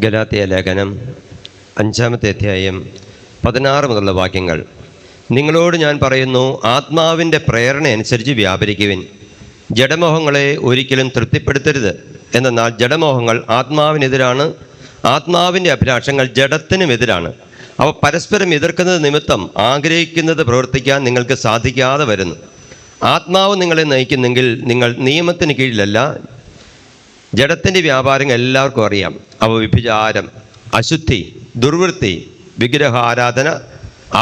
ഗലാത്യ ലേഖനം 5-ാമത്തെ അധ്യായം 16 മുതലുള്ള വാക്യങ്ങൾ. നിങ്ങളോട് ഞാൻ പറയുന്നു, ആത്മാവിൻ്റെ പ്രേരണ അനുസരിച്ച് വ്യാപരിക്കുവിൻ. ജഡമോഹങ്ങളെ ഒരിക്കലും തൃപ്തിപ്പെടുത്തരുത്. എന്നാൽ ജഡമോഹങ്ങൾ ആത്മാവിനെതിരാണ്, ആത്മാവിൻ്റെ അഭിലാഷങ്ങൾ ജഡത്തിനുമെതിരാണ്. അവ പരസ്പരം എതിർക്കുന്നത് നിമിത്തം ആഗ്രഹിക്കുന്നത് പ്രവർത്തിക്കാൻ നിങ്ങൾക്ക് സാധിക്കാതെ വരുന്നു. ആത്മാവ് നിങ്ങളെ നയിക്കുന്നെങ്കിൽ നിങ്ങൾ നിയമത്തിന് കീഴിലല്ല. ജഡത്തിൻ്റെ വ്യാപാരങ്ങൾ എല്ലാവർക്കും അറിയാം. അവ വ്യഭിചാരം, അശുദ്ധി, ദുർവൃത്തി, വിഗ്രഹാരാധന,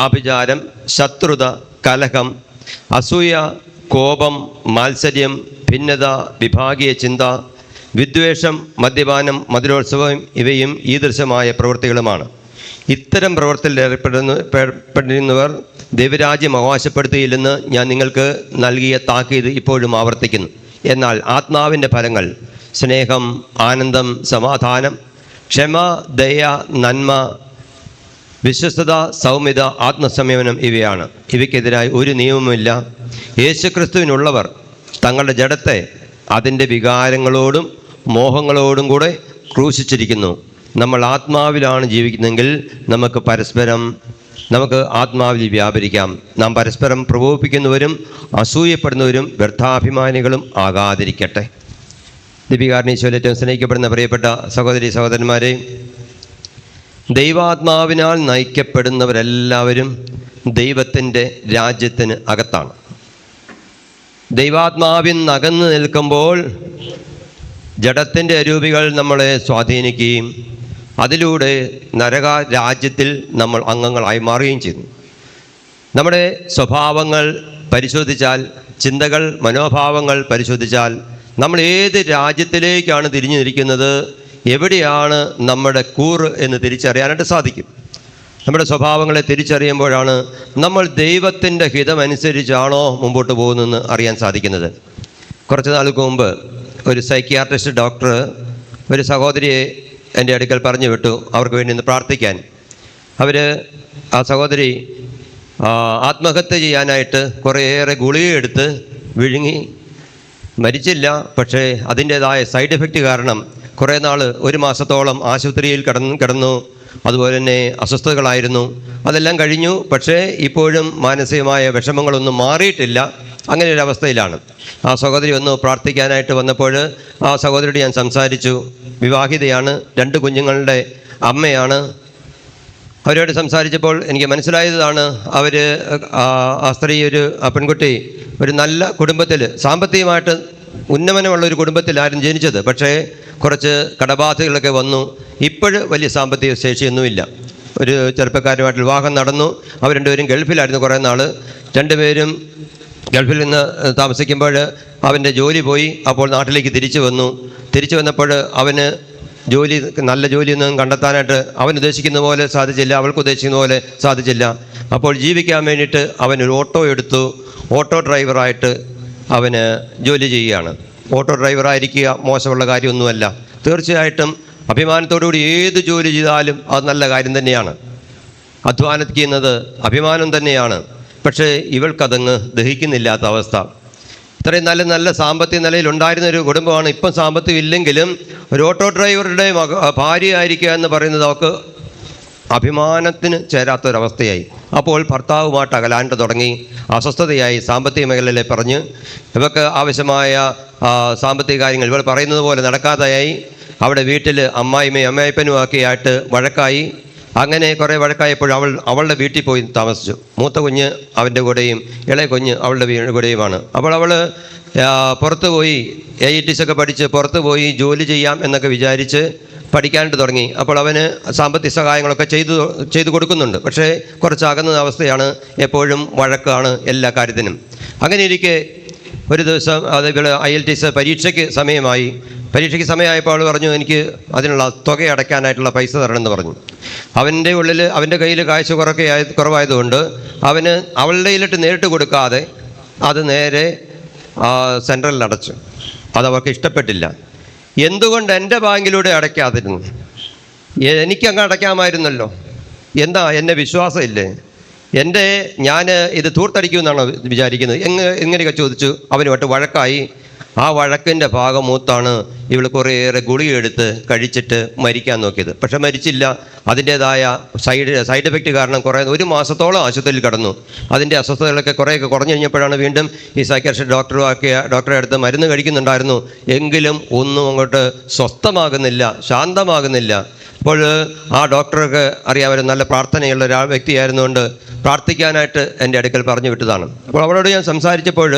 ആഭിചാരം, ശത്രുത, കലഹം, അസൂയ, കോപം, മാത്സര്യം, ഭിന്നത, വിഭാഗീയ ചിന്ത, വിദ്വേഷം, മദ്യപാനം, മധുരോത്സവം ഇവയും ഈ ദൃശ്യമായ പ്രവൃത്തികളുമാണ്. ഇത്തരം പ്രവൃത്തിയിൽ ഏർപ്പെടുന്നവർ ദൈവരാജ്യം അവകാശപ്പെടുത്തുകയില്ലെന്ന് ഞാൻ നിങ്ങൾക്ക് നൽകിയ താക്കീത് ഇപ്പോഴും ആവർത്തിക്കുന്നു. എന്നാൽ ആത്മാവിൻ്റെ ഫലങ്ങൾ സ്നേഹം, ആനന്ദം, സമാധാനം, ക്ഷമ, ദയ, നന്മ, വിശ്വസ്തത, സൗമ്യത, ആത്മസംയമനം ഇവയാണ്. ഇവയ്ക്കെതിരായി ഒരു നിയമവുമില്ല. യേശുക്രിസ്തുവിനുള്ളവർ തങ്ങളുടെ ജഡത്തെ അതിൻ്റെ വികാരങ്ങളോടും മോഹങ്ങളോടും കൂടെ ക്രൂശിച്ചിരിക്കുന്നു. നമ്മൾ ആത്മാവിലാണ് ജീവിക്കുന്നതെങ്കിൽ നമുക്ക് ആത്മാവിൽ വ്യാപരിക്കാം. നാം പരസ്പരം പ്രകോപിപ്പിക്കുന്നവരും അസൂയപ്പെടുന്നവരും വ്യർത്ഥാഭിമാനികളും ആകാതിരിക്കട്ടെ. ദീപികാരണീശ്വരേറ്റവും സ്നേഹിക്കപ്പെടുന്ന പ്രിയപ്പെട്ട സഹോദരി സഹോദരന്മാരെ, ദൈവാത്മാവിനാൽ നയിക്കപ്പെടുന്നവരെല്ലാവരും ദൈവത്തിൻ്റെ രാജ്യത്തിന് അകത്താണ്. ദൈവാത്മാവിൽ നിന്ന് അകന്നു നിൽക്കുമ്പോൾ ജഡത്തിൻ്റെ അരൂപികൾ നമ്മളെ സ്വാധീനിക്കുകയും അതിലൂടെ നരക രാജ്യത്തിൽ നമ്മൾ അംഗങ്ങളായി മാറുകയും ചെയ്യുന്നു. നമ്മുടെ സ്വഭാവങ്ങൾ പരിശോധിച്ചാൽ, ചിന്തകൾ, മനോഭാവങ്ങൾ പരിശോധിച്ചാൽ നമ്മൾ ഏത് രാജ്യത്തിലേക്കാണ് തിരിഞ്ഞിരിക്കുന്നത്, എവിടെയാണ് നമ്മുടെ കൂറ് എന്ന് തിരിച്ചറിയാനായിട്ട് സാധിക്കും. നമ്മുടെ സ്വഭാവങ്ങളെ തിരിച്ചറിയുമ്പോഴാണ് നമ്മൾ ദൈവത്തിൻ്റെ ഹിതമനുസരിച്ചാണോ മുമ്പോട്ട് പോകുന്നതെന്ന് അറിയാൻ സാധിക്കുന്നത്. കുറച്ച് നാൾക്ക് മുമ്പ് ഒരു സൈക്യാട്രിസ്റ്റ് ഡോക്ടർ ഒരു സഹോദരിയെ എൻ്റെ അടുക്കൽ പറഞ്ഞു വിട്ടു അവർക്ക് വേണ്ടി ഒന്ന് പ്രാർത്ഥിക്കാൻ. ആ സഹോദരി ആത്മഹത്യ ചെയ്യാനായിട്ട് കുറേയേറെ ഗുളികയെടുത്ത് വിഴുങ്ങി. മരിച്ചില്ല, പക്ഷേ അതിൻ്റേതായ സൈഡ് എഫക്റ്റ് കാരണം കുറേ നാൾ, 1 മാസത്തോളം ആശുപത്രിയിൽ കിടന്നു. അതുപോലെ തന്നെ അസ്വസ്ഥതകളായിരുന്നു. അതെല്ലാം കഴിഞ്ഞു. പക്ഷേ ഇപ്പോഴും മാനസികമായ വിഷമങ്ങളൊന്നും മാറിയിട്ടില്ല. അങ്ങനെ ഒരു അവസ്ഥയിലാണ്. ആ സഹോദരി ഒന്ന് പ്രാർത്ഥിക്കാനായിട്ട് വന്നപ്പോൾ ആ സഹോദരിയോട് ഞാൻ സംസാരിച്ചു. വിവാഹിതയാണ്, 2 കുഞ്ഞുങ്ങളുടെ അമ്മയാണ്. അവരോട് സംസാരിച്ചപ്പോൾ എനിക്ക് മനസ്സിലായതാണ്, ആ സ്ത്രീ, ആ പെൺകുട്ടി ഒരു നല്ല കുടുംബത്തിൽ, സാമ്പത്തികമായിട്ട് ഉന്നമനമുള്ളൊരു കുടുംബത്തിലായിരുന്നു ജനിച്ചത്. പക്ഷേ കുറച്ച് കടബാധകളൊക്കെ വന്നു. ഇപ്പോഴും വലിയ സാമ്പത്തിക ശേഷിയൊന്നുമില്ല. ഒരു ചെറുപ്പക്കാരുമായിട്ട് വിവാഹം നടന്നു. അവർ 2 പേരും ഗൾഫിലായിരുന്നു കുറേ നാൾ. 2 പേരും ഗൾഫിൽ നിന്ന് താമസിക്കുമ്പോൾ അവൻ്റെ ജോലി പോയി. അപ്പോൾ നാട്ടിലേക്ക് തിരിച്ചു വന്നപ്പോൾ അവന് നല്ല ജോലിയൊന്നും കണ്ടെത്താനായിട്ട് അവൻ ഉദ്ദേശിക്കുന്ന പോലെ സാധിച്ചില്ല, അവൾക്ക് ഉദ്ദേശിക്കുന്ന പോലെ സാധിച്ചില്ല. അപ്പോൾ ജീവിക്കാൻ വേണ്ടിയിട്ട് അവനൊരു ഓട്ടോ എടുത്തു. ഓട്ടോ ഡ്രൈവറായിട്ട് അവന് ജോലി ചെയ്യുകയാണ്. ഓട്ടോ ഡ്രൈവറായിരിക്കുക മോശമുള്ള കാര്യമൊന്നുമല്ല. തീർച്ചയായിട്ടും അഭിമാനത്തോടുകൂടി ഏത് ജോലി ചെയ്താലും അത് നല്ല കാര്യം തന്നെയാണ്. അധ്വാനിക്കുന്നത് അഭിമാനം തന്നെയാണ്. പക്ഷേ ഇവൾക്കതങ്ങ് ദഹിക്കുന്നില്ലാത്ത അവസ്ഥ. ഇത്രയും നല്ല സാമ്പത്തിക നിലയിലുണ്ടായിരുന്ന ഒരു കുടുംബമാണ്. ഇപ്പം സാമ്പത്തികം ഇല്ലെങ്കിലും ഒരു ഓട്ടോ ഡ്രൈവറുടെ ഭാര്യ ആയിരിക്കുക എന്ന് പറയുന്നത് അവൾക്ക് അഭിമാനത്തിന് ചേരാത്തൊരവസ്ഥയായി. അപ്പോൾ ഭർത്താവുമായിട്ട് അകലാണ്ട് തുടങ്ങി. അസ്വസ്ഥതയായി. സാമ്പത്തിക മേഖലയിലെ പറഞ്ഞ് ഇവർക്ക് ആവശ്യമായ സാമ്പത്തിക കാര്യങ്ങൾ ഇവൾ പറയുന്നത് പോലെ നടക്കാതെയായി. അവിടെ വീട്ടിൽ അമ്മായിപ്പനും ഒക്കെ ആയിട്ട് വഴക്കായി. അങ്ങനെ കുറേ വഴക്കായപ്പോൾ അവളുടെ വീട്ടിൽ പോയി താമസിച്ചു. മൂത്ത കുഞ്ഞ് അവൻ്റെ കൂടെയും ഇളയ കുഞ്ഞ് അവളുടെ കൂടെയുമാണ്. അപ്പോൾ അവൾ പുറത്ത് പോയി IITs ഒക്കെ പഠിച്ച് പുറത്ത് പോയി ജോലി ചെയ്യാം എന്നൊക്കെ വിചാരിച്ച് പഠിക്കാനായിട്ട് തുടങ്ങി. അപ്പോൾ അവന് സാമ്പത്തിക സഹായങ്ങളൊക്കെ ചെയ്തു കൊടുക്കുന്നുണ്ട്. പക്ഷേ കുറച്ച് അകന്ന അവസ്ഥയാണ്. എപ്പോഴും വഴക്കാണ് എല്ലാ കാര്യത്തിനും. അങ്ങനെ ഇരിക്കെ ഒരു ദിവസം അതേപോലെ IELTS പരീക്ഷയ്ക്ക് സമയമായപ്പോൾ അവൾ പറഞ്ഞു, എനിക്ക് അതിനുള്ള തുക അടയ്ക്കാനായിട്ടുള്ള പൈസ തരണമെന്ന് പറഞ്ഞു. അവൻ്റെ കയ്യിൽ കാശ് കുറവായതുകൊണ്ട് അവന് അവളുടെ കയ്യിലിട്ട് നേരിട്ട് കൊടുക്കാതെ അത് നേരെ സെൻട്രലിൽ അടച്ചു. അതവർക്ക് ഇഷ്ടപ്പെട്ടില്ല. എന്തുകൊണ്ട് എൻ്റെ ബാങ്കിലൂടെ അടയ്ക്കാതിരുന്നു? എനിക്കങ്ങ് അടയ്ക്കാമായിരുന്നല്ലോ. എന്താ, എന്നെ വിശ്വാസമില്ലേ? ഞാൻ ഇത് തൂർത്തടിക്കുമെന്നാണോ വിചാരിക്കുന്നത്? എങ്ങനെയൊക്കെ ചോദിച്ചു. അവനുമായിട്ട് വഴക്കായി. ആ വഴക്കിൻ്റെ ഭാഗം മൂത്താണ് ഇവൾ കുറേയേറെ ഗുളികയെടുത്ത് കഴിച്ചിട്ട് മരിക്കാൻ നോക്കിയത്. പക്ഷെ മരിച്ചില്ല. അതിൻ്റേതായ സൈഡ് എഫക്റ്റ് കാരണം ഒരു മാസത്തോളം ആശുപത്രിയിൽ കിടന്നു. അതിൻ്റെ അസ്വസ്ഥതകളൊക്കെ കുറേയൊക്കെ കുറഞ്ഞു കഴിഞ്ഞപ്പോഴാണ് വീണ്ടും ഈ സൈക്കാട്രിസ്റ്റ് ഡോക്ടറെ അടുത്ത് മരുന്ന് കഴിക്കുന്നുണ്ടായിരുന്നു. എങ്കിലും ഒന്നും അങ്ങോട്ട് സ്വസ്ഥമാകുന്നില്ല, ശാന്തമാകുന്നില്ല. അപ്പോൾ ആ ഡോക്ടർക്ക് അറിയാവുന്ന നല്ല പ്രാർത്ഥനയുള്ള വ്യക്തിയായിരുന്നുകൊണ്ട് പ്രാർത്ഥിക്കാനായിട്ട് എൻ്റെ അടുക്കൽ പറഞ്ഞു വിട്ടതാണ്. അപ്പോൾ അവളോട് ഞാൻ സംസാരിച്ചപ്പോൾ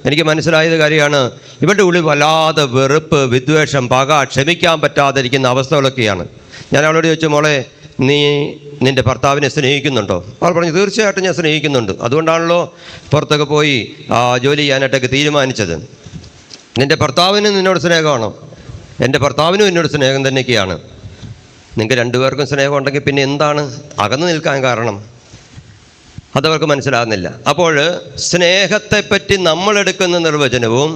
എനിക്ക് മനസ്സിലായത് കാര്യമാണ്, ഇവരുടെ ഉള്ളിൽ വല്ലാതെ വെറുപ്പ്, വിദ്വേഷം, പക, ക്ഷമിക്കാൻ പറ്റാതിരിക്കുന്ന അവസ്ഥകളൊക്കെയാണ്. ഞാൻ അവളോട് ചോദിച്ചു, മോളെ നീ നിൻ്റെ ഭർത്താവിനെ സ്നേഹിക്കുന്നുണ്ടോ? അവൾ പറഞ്ഞു, തീർച്ചയായിട്ടും ഞാൻ സ്നേഹിക്കുന്നുണ്ട്. അതുകൊണ്ടാണല്ലോ പുറത്തൊക്കെ പോയി ജോലി ചെയ്യാനായിട്ടൊക്കെ തീരുമാനിച്ചത്. നിൻ്റെ ഭർത്താവിന് നിന്നോട് സ്നേഹമാണോ? എൻ്റെ ഭർത്താവിനും എന്നോട് സ്നേഹം തന്നെയൊക്കെയാണ്. നിങ്ങൾക്ക് രണ്ടുപേർക്കും സ്നേഹം ഉണ്ടെങ്കിൽ പിന്നെ എന്താണ് അകന്നു നിൽക്കാൻ കാരണം? അതവർക്ക് മനസ്സിലാകുന്നില്ല. അപ്പോൾ സ്നേഹത്തെപ്പറ്റി നമ്മളെടുക്കുന്ന നിർവചനവും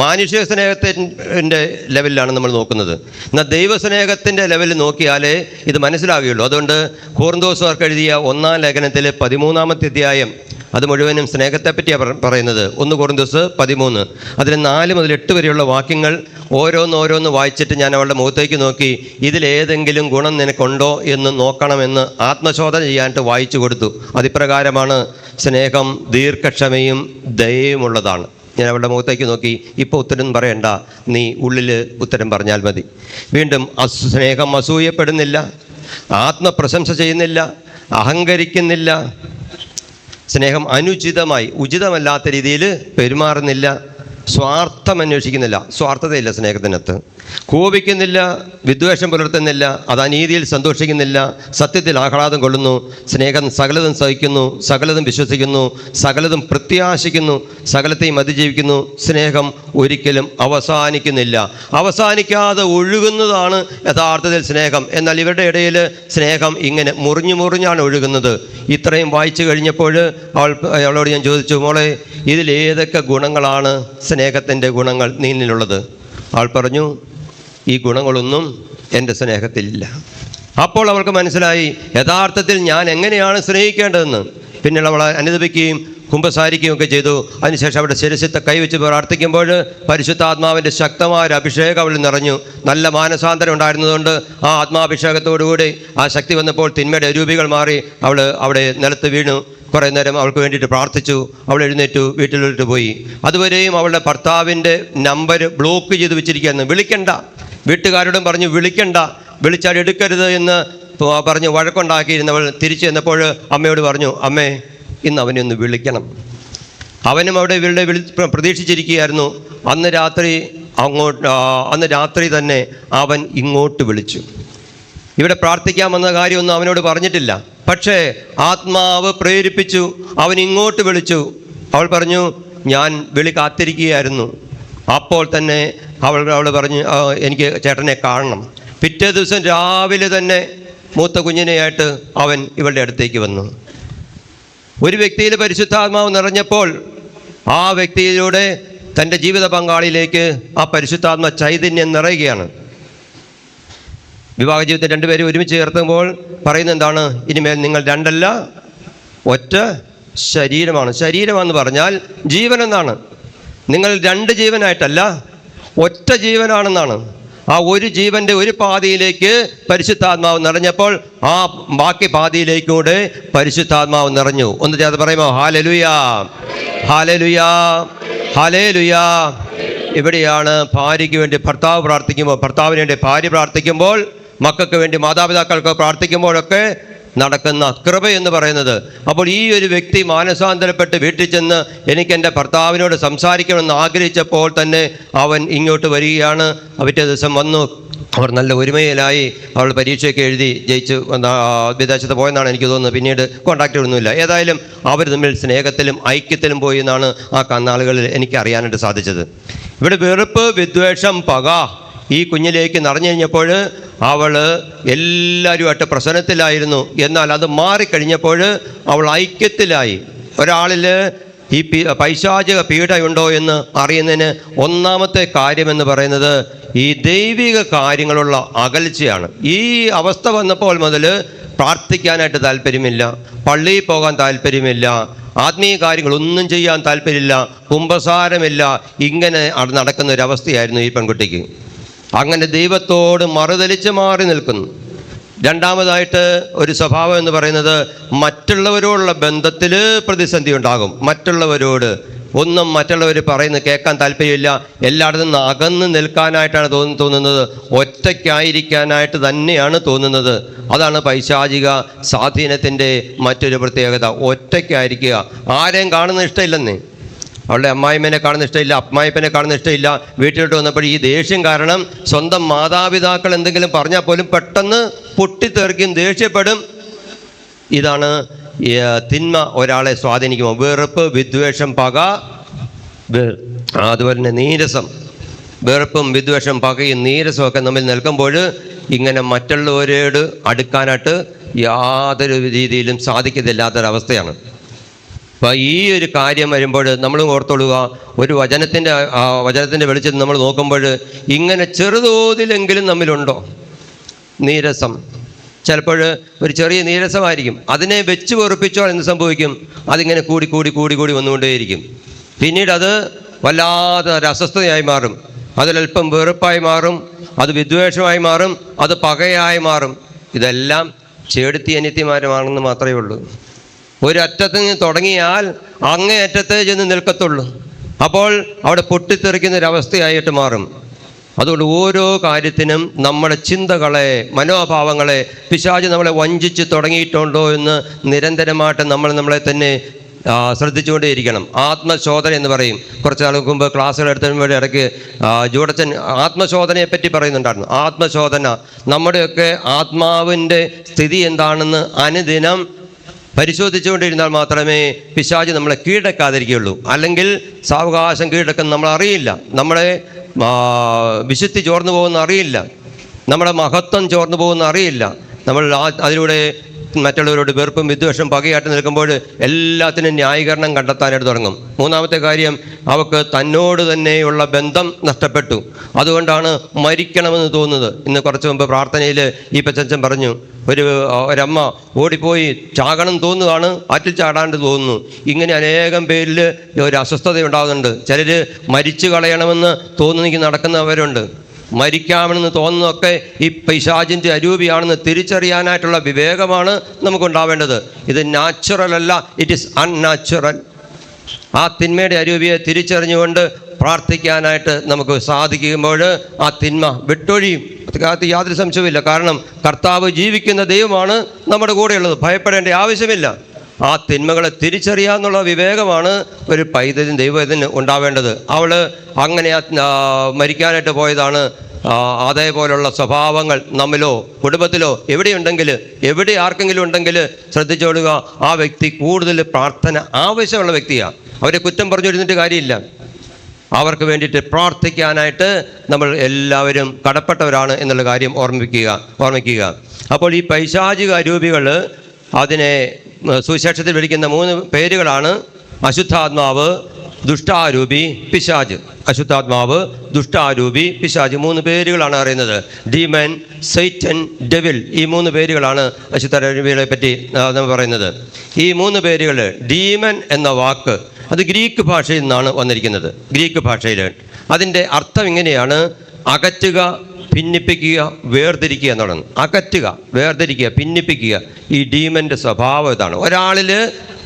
മാനുഷിക സ്നേഹത്തിൻ്റെ ലെവലിലാണ് നമ്മൾ നോക്കുന്നത്. എന്നാൽ ദൈവസ്നേഹത്തിൻ്റെ ലെവലിൽ നോക്കിയാലേ ഇത് മനസ്സിലാവുകയുള്ളൂ. അതുകൊണ്ട് കൊറിന്തോസുകാർക്ക് എഴുതിയ 1-ാം ലേഖനത്തിൽ 13-ാമത്തെ അധ്യായം അത് മുഴുവനും സ്നേഹത്തെപ്പറ്റിയാണ് പറയുന്നത്. 1 കൊറിന്തോസ് 13 അതിൽ 4 മുതൽ 8 വരെയുള്ള വാക്യങ്ങൾ ഓരോന്ന് വായിച്ചിട്ട് ഞാൻ അവളുടെ മുഖത്തേക്ക് നോക്കി, ഇതിലേതെങ്കിലും ഗുണം നിനക്കുണ്ടോ എന്ന് നോക്കണമെന്ന് ആത്മശോധന ചെയ്യാനായിട്ട് വായിച്ചു കൊടുത്തു. അതിപ്രകാരമാണ് സ്നേഹം ദീർഘക്ഷമയും ദയയുമുള്ളതാണ്. ഞാൻ അവളുടെ മുഖത്തേക്ക് നോക്കി, ഇപ്പോൾ ഉത്തരം പറയണ്ട, നീ ഉള്ളിൽ ഉത്തരം പറഞ്ഞാൽ മതി. വീണ്ടും, സ്നേഹം അസൂയപ്പെടുന്നില്ല, ആത്മപ്രശംസ ചെയ്യുന്നില്ല, അഹങ്കരിക്കുന്നില്ല, സ്നേഹം അനുചിതമായി ഉചിതമല്ലാത്ത രീതിയിൽ പെരുമാറുന്നില്ല, സ്വാർത്ഥം അന്വേഷിക്കുന്നില്ല, സ്വാർത്ഥതയില്ല സ്നേഹത്തിനകത്ത്, കോപിക്കുന്നില്ല, വിദ്വേഷം പുലർത്തുന്നില്ല, അത് അനീതിയിൽ സന്തോഷിക്കുന്നില്ല, സത്യത്തിൽ ആഹ്ലാദം കൊള്ളുന്നു, സ്നേഹം സകലതും സഹിക്കുന്നു, സകലതും വിശ്വസിക്കുന്നു, സകലതും പ്രത്യാശിക്കുന്നു, സകലത്തെയും അതിജീവിക്കുന്നു, സ്നേഹം ഒരിക്കലും അവസാനിക്കുന്നില്ല. അവസാനിക്കാതെ ഒഴുകുന്നതാണ് യഥാർത്ഥത്തിൽ സ്നേഹം. എന്നാൽ ഇവരുടെ ഇടയിൽ സ്നേഹം ഇങ്ങനെ മുറിഞ്ഞാണ് ഒഴുകുന്നത്. ഇത്രയും വായിച്ചു കഴിഞ്ഞപ്പോൾ അവളോട് ഞാൻ ചോദിച്ചു, മോളെ ഇതിലേതൊക്കെ ഗുണങ്ങളാണ് സ്നേഹത്തിൻ്റെ ഗുണങ്ങൾ നിന്നിലുള്ളത്? അവൾ പറഞ്ഞു, ഈ ഗുണങ്ങളൊന്നും എൻ്റെ സ്നേഹത്തിലില്ല. അപ്പോൾ അവൾക്ക് മനസ്സിലായി യഥാർത്ഥത്തിൽ ഞാൻ എങ്ങനെയാണ് സ്നേഹിക്കേണ്ടതെന്ന്. പിന്നീട് അവൾ അനുദപിക്കുകയും കുമ്പസാരിക്കുകയും ഒക്കെ ചെയ്തു. അതിനുശേഷം അവിടെ ശിരസിത്തെ കൈവച്ച് പ്രാർത്ഥിക്കുമ്പോൾ പരിശുദ്ധാത്മാവിൻ്റെ ശക്തമായ ഒരു അഭിഷേകം അവളിൽ നിറഞ്ഞു. നല്ല മാനസാന്തരം ഉണ്ടായിരുന്നതുകൊണ്ട് ആ ആത്മാഭിഷേകത്തോടുകൂടി ആ ശക്തി വന്നപ്പോൾ തിന്മയുടെ അരൂപികൾ മാറി. അവൾ അവിടെ നിലത്ത് വീണു. കുറേ നേരം അവൾക്ക് വേണ്ടിയിട്ട് പ്രാർത്ഥിച്ചു. അവൾ എഴുന്നേറ്റു, വീട്ടിലോട്ട് പോയി. അതുവരെയും അവളുടെ ഭർത്താവിൻ്റെ നമ്പർ ബ്ലോക്ക് ചെയ്ത് വെച്ചിരിക്കുകയായിരുന്നു. വിളിക്കണ്ട, വീട്ടുകാരോടും പറഞ്ഞു വിളിക്കണ്ട, വിളിച്ചാൽ എടുക്കരുത് എന്ന് പറഞ്ഞ് വഴക്കുണ്ടാക്കിയിരുന്നവൾ തിരിച്ചു ചെന്നപ്പോൾ അമ്മയോട് പറഞ്ഞു, അമ്മേ ഇന്ന് അവനെ ഒന്ന് വിളിക്കണം. അവനും അവിടെ ഇവരുടെ പ്രതീക്ഷിച്ചിരിക്കുകയായിരുന്നു. അന്ന് രാത്രി തന്നെ അവൻ ഇങ്ങോട്ട് വിളിച്ചു. ഇവിടെ പ്രാർത്ഥിക്കാമെന്ന കാര്യമൊന്നും അവനോട് പറഞ്ഞിട്ടില്ല. പക്ഷേ ആത്മാവ് പ്രേരിപ്പിച്ചു, അവൻ ഇങ്ങോട്ട് വിളിച്ചു. അവൾ പറഞ്ഞു, ഞാൻ വിളി കാത്തിരിക്കുകയായിരുന്നു. അപ്പോൾ തന്നെ അവൾ പറഞ്ഞു, എനിക്ക് ചേട്ടനെ കാണണം. പിറ്റേ ദിവസം രാവിലെ തന്നെ മൂത്ത കുഞ്ഞിനെയായിട്ട് അവൻ ഇവളുടെ അടുത്തേക്ക് വന്നു. ഒരു വ്യക്തിയിൽ പരിശുദ്ധാത്മാവ് നിറഞ്ഞപ്പോൾ ആ വ്യക്തിയിലൂടെ തൻ്റെ ജീവിത പങ്കാളിയിലേക്ക് ആ പരിശുദ്ധാത്മ ചൈതന്യം നിറയുകയാണ്. വിവാഹ ജീവിതത്തിൽ രണ്ടുപേരും ഒരുമിച്ച് ചേർത്തുമ്പോൾ പറയുന്നത് എന്താണ്? ഇനിമേൽ നിങ്ങൾ രണ്ടല്ല ഒറ്റ ശരീരമാണ്. ശരീരമെന്ന് പറഞ്ഞാൽ ജീവനെന്നാണ്. നിങ്ങൾ രണ്ട് ജീവനായിട്ടല്ല, ഒറ്റ ജീവനാണെന്നാണ്. ആ ഒരു ജീവൻ്റെ ഒരു പാതിയിലേക്ക് പരിശുദ്ധാത്മാവ് നിറഞ്ഞപ്പോൾ ആ ബാക്കി പാതിയിലേക്കൂടെ പരിശുദ്ധാത്മാവ് നിറഞ്ഞു. ഒന്ന് ചേർത്ത് പറയുമോ? ഹല്ലേലൂയാ, ഹല്ലേലൂയാ, ഹല്ലേലൂയാ. ഇവിടെയാണ് ഭാര്യയ്ക്ക് വേണ്ടി ഭർത്താവ് പ്രാർത്ഥിക്കുമ്പോൾ, ഭർത്താവിന് വേണ്ടി ഭാര്യ പ്രാർത്ഥിക്കുമ്പോൾ, മക്കൾക്ക് വേണ്ടി മാതാപിതാക്കൾക്ക് പ്രാർത്ഥിക്കുമ്പോഴൊക്കെ നടക്കുന്ന കൃപ എന്ന് പറയുന്നത്. അപ്പോൾ ഈ ഒരു വ്യക്തി മാനസാന്തരപ്പെട്ട് വീട്ടിൽ ചെന്ന് എനിക്ക് എൻ്റെ ഭർത്താവിനോട് സംസാരിക്കണമെന്ന് ആഗ്രഹിച്ചപ്പോൾ തന്നെ അവൻ ഇങ്ങോട്ട് വരികയാണ്. പിറ്റേ ദിവസം വന്നു. അവർ നല്ല ഒരുമയിലായി. അവൾ പരീക്ഷയൊക്കെ എഴുതി ജയിച്ച് വിദേശത്ത് പോയെന്നാണ് എനിക്ക് തോന്നുന്നത്. പിന്നീട് കോൺടാക്റ്റ് ഒന്നുമില്ല. ഏതായാലും അവർ തമ്മിൽ സ്നേഹത്തിലും ഐക്യത്തിലും പോയി എന്നാണ് ആ കന്നാളുകളിൽ എനിക്ക് അറിയാനായിട്ട് സാധിച്ചത്. ഇവിടെ വെറുപ്പ്, വിദ്വേഷം, പക ഈ കുഞ്ഞിലേക്ക് നിറഞ്ഞു കഴിഞ്ഞപ്പോൾ അവൾ എല്ലാവരുമായിട്ട് പ്രശ്നത്തിലായിരുന്നു. എന്നാൽ അത് മാറിക്കഴിഞ്ഞപ്പോൾ അവൾ ഐക്യത്തിലായി. ഒരാളിൽ ഈ പൈശാചിക പീഡയുണ്ടോ എന്ന് അറിയുന്നതിന് ഒന്നാമത്തെ കാര്യമെന്ന് പറയുന്നത് ഈ ദൈവിക കാര്യങ്ങളുള്ള അകൽച്ചയാണ്. ഈ അവസ്ഥ വന്നപ്പോൾ മുതൽ പ്രാർത്ഥിക്കാനായിട്ട് താല്പര്യമില്ല, പള്ളിയിൽ പോകാൻ താല്പര്യമില്ല, ആത്മീയ കാര്യങ്ങളൊന്നും ചെയ്യാൻ താല്പര്യമില്ല, കുമ്പസാരമില്ല. ഇങ്ങനെ നടക്കുന്ന ഒരവസ്ഥയായിരുന്നു ഈ പെൺകുട്ടിക്ക്. അങ്ങനെ ദൈവത്തോട് മറുതലിച്ച് മാറി നിൽക്കുന്നു. രണ്ടാമതായിട്ട് ഒരു സ്വഭാവം എന്ന് പറയുന്നത് മറ്റുള്ളവരോടുള്ള ബന്ധത്തിൽ പ്രതിസന്ധി ഉണ്ടാകും. മറ്റുള്ളവർ പറയുന്നത് കേൾക്കാൻ താല്പര്യമില്ല, എല്ലായിടത്തും നിന്ന് അകന്ന് നിൽക്കാനായിട്ടാണ് തോന്നുന്നത്, ഒറ്റയ്ക്കായിരിക്കാനായിട്ട് തന്നെയാണ് തോന്നുന്നത്. അതാണ് പൈശാചിക സ്വാധീനത്തിൻ്റെ മറ്റൊരു പ്രത്യേകത. ഒറ്റയ്ക്കായിരിക്കുക. ആരെയും കാണുന്ന ഇഷ്ടമില്ലെന്നേ. അവളുടെ അമ്മായിമ്മനെ കാണുന്ന ഇഷ്ടമില്ല, അമ്മായിപ്പനെ കാണുന്ന ഇഷ്ടമില്ല. വീട്ടിലോട്ട് വന്നപ്പോൾ ഈ ദേഷ്യം കാരണം സ്വന്തം മാതാപിതാക്കൾ എന്തെങ്കിലും പറഞ്ഞാൽ പോലും പെട്ടെന്ന് പൊട്ടിത്തെറിക്കും, ദേഷ്യപ്പെടും. ഇതാണ് തിന്മ ഒരാളെ സ്വാധീനിക്കുമ്പോൾ. വെറുപ്പ്, വിദ്വേഷം, പക, അതുപോലെ തന്നെ നീരസം. വെറുപ്പും വിദ്വേഷം, പകയും നീരസവും ഒക്കെ നമ്മിൽ നിൽക്കുമ്പോൾ ഇങ്ങനെ മറ്റുള്ളവരോട് അടുക്കാനായിട്ട് യാതൊരു രീതിയിലും സാധിക്കത്തില്ലാത്തൊരവസ്ഥയാണ്. അപ്പോൾ ഈ ഒരു കാര്യം വരുമ്പോൾ നമ്മൾ ഓർത്തോളുക, ഒരു വചനത്തിൻ്റെ വെളിച്ചത്തിൽ നമ്മൾ നോക്കുമ്പോൾ ഇങ്ങനെ ചെറുതോതിലെങ്കിലും നമ്മിലുണ്ടോ നീരസം? ചിലപ്പോൾ ഒരു ചെറിയ നീരസമായിരിക്കും, അതിനെ വെച്ച് പൊറുപ്പിച്ചോ എന്ത് സംഭവിക്കും? അതിങ്ങനെ കൂടി വന്നുകൊണ്ടേയിരിക്കും. പിന്നീട് അത് വല്ലാതെ ഒരു അസ്വസ്ഥതയായി മാറും, അതിലൽപ്പം വെറുപ്പായി മാറും, അത് വിദ്വേഷമായി മാറും, അത് പകയായി മാറും. ഇതെല്ലാം ചേടുത്തി അനിത്യമാരുമാണെന്ന് മാത്രമേ ഉള്ളൂ. ഒരറ്റത്ത് നിന്ന് തുടങ്ങിയാൽ അങ്ങേയറ്റത്തെ ചെന്ന് നിൽക്കത്തുള്ളൂ. അപ്പോൾ അവിടെ പൊട്ടിത്തെറിക്കുന്നൊരവസ്ഥയായിട്ട് മാറും. അതുകൊണ്ട് ഓരോ കാര്യത്തിനും നമ്മുടെ ചിന്തകളെ, മനോഭാവങ്ങളെ പിശാച് നമ്മളെ വഞ്ചിച്ച് തുടങ്ങിയിട്ടുണ്ടോ എന്ന് നിരന്തരമായിട്ട് നമ്മളെ തന്നെ ശ്രദ്ധിച്ചുകൊണ്ടേയിരിക്കണം. ആത്മശോധന എന്ന് പറയും. കുറച്ച് നാൾ മുമ്പ് ക്ലാസ്സുകൾ എടുത്തപ്പോൾ ഇടയ്ക്ക് ജൂഡച്ചൻ ആത്മശോധനയെപ്പറ്റി പറയുന്നുണ്ടായിരുന്നു. ആത്മശോധന, നമ്മുടെയൊക്കെ ആത്മാവിൻ്റെ സ്ഥിതി എന്താണെന്ന് അനുദിനം പരിശോധിച്ചുകൊണ്ടിരുന്നാൽ മാത്രമേ പിശാച് നമ്മളെ കീഴടക്കാതിരിക്കുകയുള്ളൂ. അല്ലെങ്കിൽ സാവകാശം കീഴടക്കുന്ന നമ്മൾ അറിയില്ല, നമ്മളെ വിശുദ്ധി ചോർന്നു പോകുന്ന അറിയില്ല, നമ്മുടെ മഹത്വം ചോർന്നു പോകുന്ന അറിയില്ല. നമ്മൾ അതിലൂടെ മറ്റുള്ളവരോട് വെറുപ്പും വിദ്വേഷം പകയായിട്ട് നിൽക്കുമ്പോൾ എല്ലാത്തിനും ന്യായീകരണം കണ്ടെത്താനായിട്ട് തുടങ്ങും. മൂന്നാമത്തെ കാര്യം, അവർക്ക് തന്നോട് തന്നെയുള്ള ബന്ധം നഷ്ടപ്പെട്ടു. അതുകൊണ്ടാണ് മരിക്കണമെന്ന് തോന്നുന്നത്. ഇന്ന് കുറച്ച് മുമ്പ് പ്രാർത്ഥനയിൽ ഈ പച്ചൻ പറഞ്ഞു, ഒരമ്മ ഓടിപ്പോയി ചാകണം തോന്നുകയാണ്, ആറ്റിൽ ചാടാണ്ട് തോന്നുന്നു. ഇങ്ങനെ അനേകം പേരിൽ ഒരു അസ്വസ്ഥത ഉണ്ടാകുന്നുണ്ട്. ചിലർ മരിച്ചു കളയണമെന്ന് തോന്നുന്നെങ്കിൽ നടക്കുന്നവരുണ്ട്. മരിക്കാമെന്ന് തോന്നുന്നതൊക്കെ ഈ പൈശാചിൻ്റെ അരൂപിയാണെന്ന് തിരിച്ചറിയാനായിട്ടുള്ള വിവേകമാണ് നമുക്കുണ്ടാവേണ്ടത്. ഇത് നാച്ചുറൽ അല്ല, ഇറ്റ് ഈസ് അൺനാച്ചുറൽ. ആ തിന്മയുടെ അരൂപിയെ തിരിച്ചറിഞ്ഞുകൊണ്ട് പ്രാർത്ഥിക്കാനായിട്ട് നമുക്ക് സാധിക്കുമ്പോൾ ആ തിന്മ വിട്ടൊഴിയും. അതിനകത്ത് യാതൊരു സംശയവുമില്ല. കാരണം കർത്താവ് ജീവിക്കുന്ന ദൈവമാണ് നമ്മുടെ കൂടെയുള്ളത്, ഭയപ്പെടേണ്ട ആവശ്യമില്ല. ആ തിന്മകളെ തിരിച്ചറിയാന്നുള്ള വിവേകമാണ് ഒരു പൈതലിന് ദൈവത്തിന് ഉണ്ടാവേണ്ടത്. അവൾ അങ്ങനെ മരിക്കാനായിട്ട് പോയതാണ്. അതേപോലുള്ള സ്വഭാവങ്ങൾ നമ്മിലോ കുടുംബത്തിലോ എവിടെ ആർക്കെങ്കിലും ഉണ്ടെങ്കിൽ ശ്രദ്ധിച്ചോളുക, ആ വ്യക്തി കൂടുതൽ പ്രാർത്ഥന ആവശ്യമുള്ള വ്യക്തിയാണ്. അവരെ കുറ്റം പറഞ്ഞിരുന്നിട്ട് കാര്യമില്ല. അവർക്ക് വേണ്ടിയിട്ട് പ്രാർത്ഥിക്കാനായിട്ട് നമ്മൾ എല്ലാവരും കടപ്പെട്ടവരാണ് എന്നുള്ള കാര്യം ഓർമ്മിക്കുക. അപ്പോൾ ഈ പൈശാചിക അരൂപികൾ, അതിനെ സുവിശേഷത്തിൽ വിളിക്കുന്ന 3 പേരുകളാണ്: അശുദ്ധാത്മാവ്, ദുഷ്ടാരൂപി, പിശാച്. അശുദ്ധാത്മാവ്, ദുഷ്ടാരൂപി, പിശാച്, 3 പേരുകളാണ് അറിയുന്നത്. Demon, Satan, devil. ഈ 3 പേരുകളാണ് അശുദ്ധാരൂപികളെ പറ്റി നമ്മൾ പറയുന്നത്. ഈ 3 പേരുകൾ, ഡീമൻ എന്ന വാക്ക് അത് ഗ്രീക്ക് ഭാഷയിൽ നിന്നാണ് വന്നിരിക്കുന്നത്. ഗ്രീക്ക് ഭാഷയിൽ അതിൻ്റെ അർത്ഥം ഇങ്ങനെയാണ്: അകറ്റുക, ഭിന്നിപ്പിക്കുക, വേർതിരിക്കുക എന്നുള്ളത്. അകറ്റുക, വേർതിരിക്കുക, ഭിന്നിപ്പിക്കുക. ഈ ഡീമൻ്റെ സ്വഭാവം ഇതാണ്. ഒരാളിൽ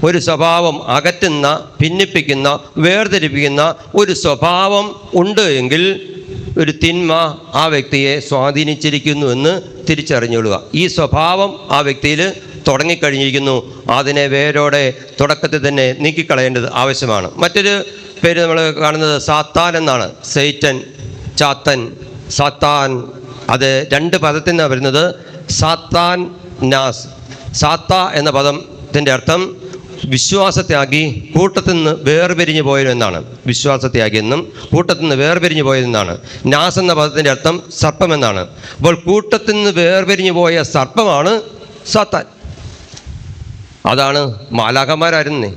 ഒരു സ്വഭാവം അകറ്റുന്ന, ഭിന്നിപ്പിക്കുന്ന, വേർതിരിപ്പിക്കുന്ന ഒരു സ്വഭാവം ഉണ്ട് എങ്കിൽ ഒരു തിന്മ ആ വ്യക്തിയെ സ്വാധീനിച്ചിരിക്കുന്നു എന്ന് തിരിച്ചറിഞ്ഞുകൊള്ളുക. ഈ സ്വഭാവം ആ വ്യക്തിയിൽ തുടങ്ങിക്കഴിഞ്ഞിരിക്കുന്നു. അതിനെ വേരോടെ തുടക്കത്തിൽ തന്നെ നീക്കിക്കളയേണ്ടത് ആവശ്യമാണ്. മറ്റൊരു പേര് നമ്മൾ കാണുന്നത് സാത്താൻ എന്നാണ്. സൈറ്റൻ, ചാത്തൻ, സാത്താൻ. അത് 2 പദത്തിൽ നിന്നാണ് വരുന്നത്. സാത്താൻ, നാസ്. സാത്ത എന്ന പദത്തിൻ്റെ അർത്ഥം വിശ്വാസത്യാഗി, കൂട്ടത്തിൽ നിന്ന് വേർപിരിഞ്ഞു പോയതെന്നാണ്. വിശ്വാസത്യാഗിയെന്നും കൂട്ടത്തിൽ നിന്ന് വേർപിരിഞ്ഞു പോയതെന്നാണ്. നാസ് എന്ന പദത്തിൻ്റെ അർത്ഥം സർപ്പമെന്നാണ്. അപ്പോൾ കൂട്ടത്തിൽ നിന്ന് വേർപിരിഞ്ഞു പോയ സർപ്പമാണ് സാത്താൻ. അതാണ് മാലാഖമാരായിരുന്നേ.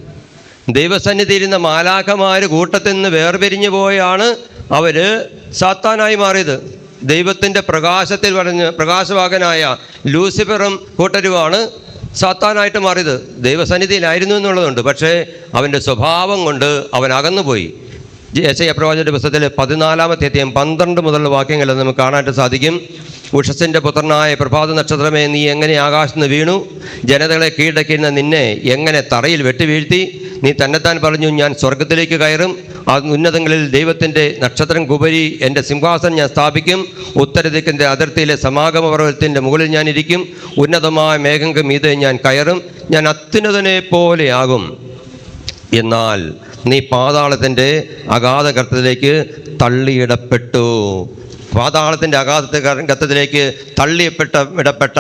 ദൈവസന്നിധിയിരുന്ന മാലാഖമാർ കൂട്ടത്തിൽ നിന്ന് വേർപിരിഞ്ഞു പോയാണ് അവർ സാത്താനായി മാറിയത്. ദൈവത്തിൻ്റെ പ്രകാശത്തിൽ പ്രകാശവാഹകനായ ലൂസിഫറും കൂട്ടരുമാണ് സാത്താനായിട്ട് മാറിയത്. ദൈവസന്നിധിയിലായിരുന്നു എന്നുള്ളതുണ്ട്, പക്ഷേ അവൻ്റെ സ്വഭാവം കൊണ്ട് അവൻ അകന്നുപോയി. യെശയ്യാ പ്രവാചകന്റെ പുസ്തകത്തിൽ 14-ാമത്തെ അധ്യായം 12 മുതലുള്ള വാക്യങ്ങൾ നമുക്ക് കാണാനായിട്ട് സാധിക്കും. ഉഷസ്സിൻ്റെ പുത്രനായ പ്രഭാത നക്ഷത്രമേ, നീ എങ്ങനെ ആകാശത്ത് നിന്ന് വീണു? ജനതകളെ കീഴടക്കുന്ന നിന്നെ എങ്ങനെ തറയിൽ വെട്ടിവീഴ്ത്തി? നീ തന്നെത്താൻ പറഞ്ഞു, ഞാൻ സ്വർഗത്തിലേക്ക് കയറും, ഉന്നതങ്ങളിൽ ദൈവത്തിൻ്റെ നക്ഷത്രം കുപരി എൻ്റെ സിംഹാസനം ഞാൻ സ്ഥാപിക്കും. ഉത്തരദിക്കിൻ്റെ അതിർത്തിയിലെ സമാഗമ പർവ്വതത്തിൻ്റെ മുകളിൽ ഞാൻ ഇരിക്കും. ഉന്നതമായ മേഘങ്ങൾക്ക് മീതെ ഞാൻ കയറും. ഞാൻ അത്യുന്നതനെ പോലെയാകും. എന്നാൽ നീ പാതാളത്തിൻ്റെ അഗാധഗർത്തത്തിലേക്ക് തള്ളിയിടപ്പെട്ടു. പാതാളത്തിൻ്റെ ഗർത്തത്തിലേക്ക് ഇടപ്പെട്ട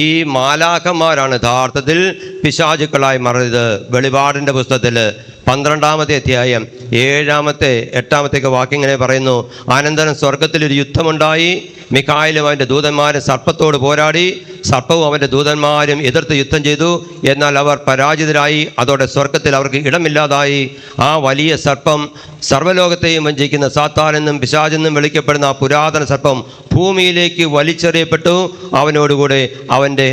ഈ മാലാഖന്മാരാണ് യഥാർത്ഥത്തിൽ പിശാചുക്കളായി മാറിയത്. വെളിപാടിൻ്റെ പുസ്തകത്തിൽ 12-ാമത്തെ അധ്യായം 7-ാമത്തെ 8-ാമത്തേക്ക് വാക്യം ഇങ്ങനെ പറയുന്നു: അനന്തരം സ്വർഗത്തിലൊരു യുദ്ധമുണ്ടായി. മിഖായേലും അവൻ്റെ ദൂതന്മാരും സർപ്പത്തോട് പോരാടി. സർപ്പവും അവൻ്റെ ദൂതന്മാരും എതിർത്ത് യുദ്ധം ചെയ്തു. എന്നാൽ അവർ പരാജിതരായി. അതോടെ സ്വർഗത്തിൽ അവർക്ക് ഇടമില്ലാതായി. ആ വലിയ സർപ്പം, സർവ്വലോകത്തെയും വഞ്ചിക്കുന്ന സാത്താനെന്നും പിശാചെന്നും വിളിക്കപ്പെടുന്ന ആ പുരാതന സർപ്പം ഭൂമിയിലേക്ക് വലിച്ചെറിയപ്പെട്ടു. അവനോടുകൂടെ അവൻ്റെ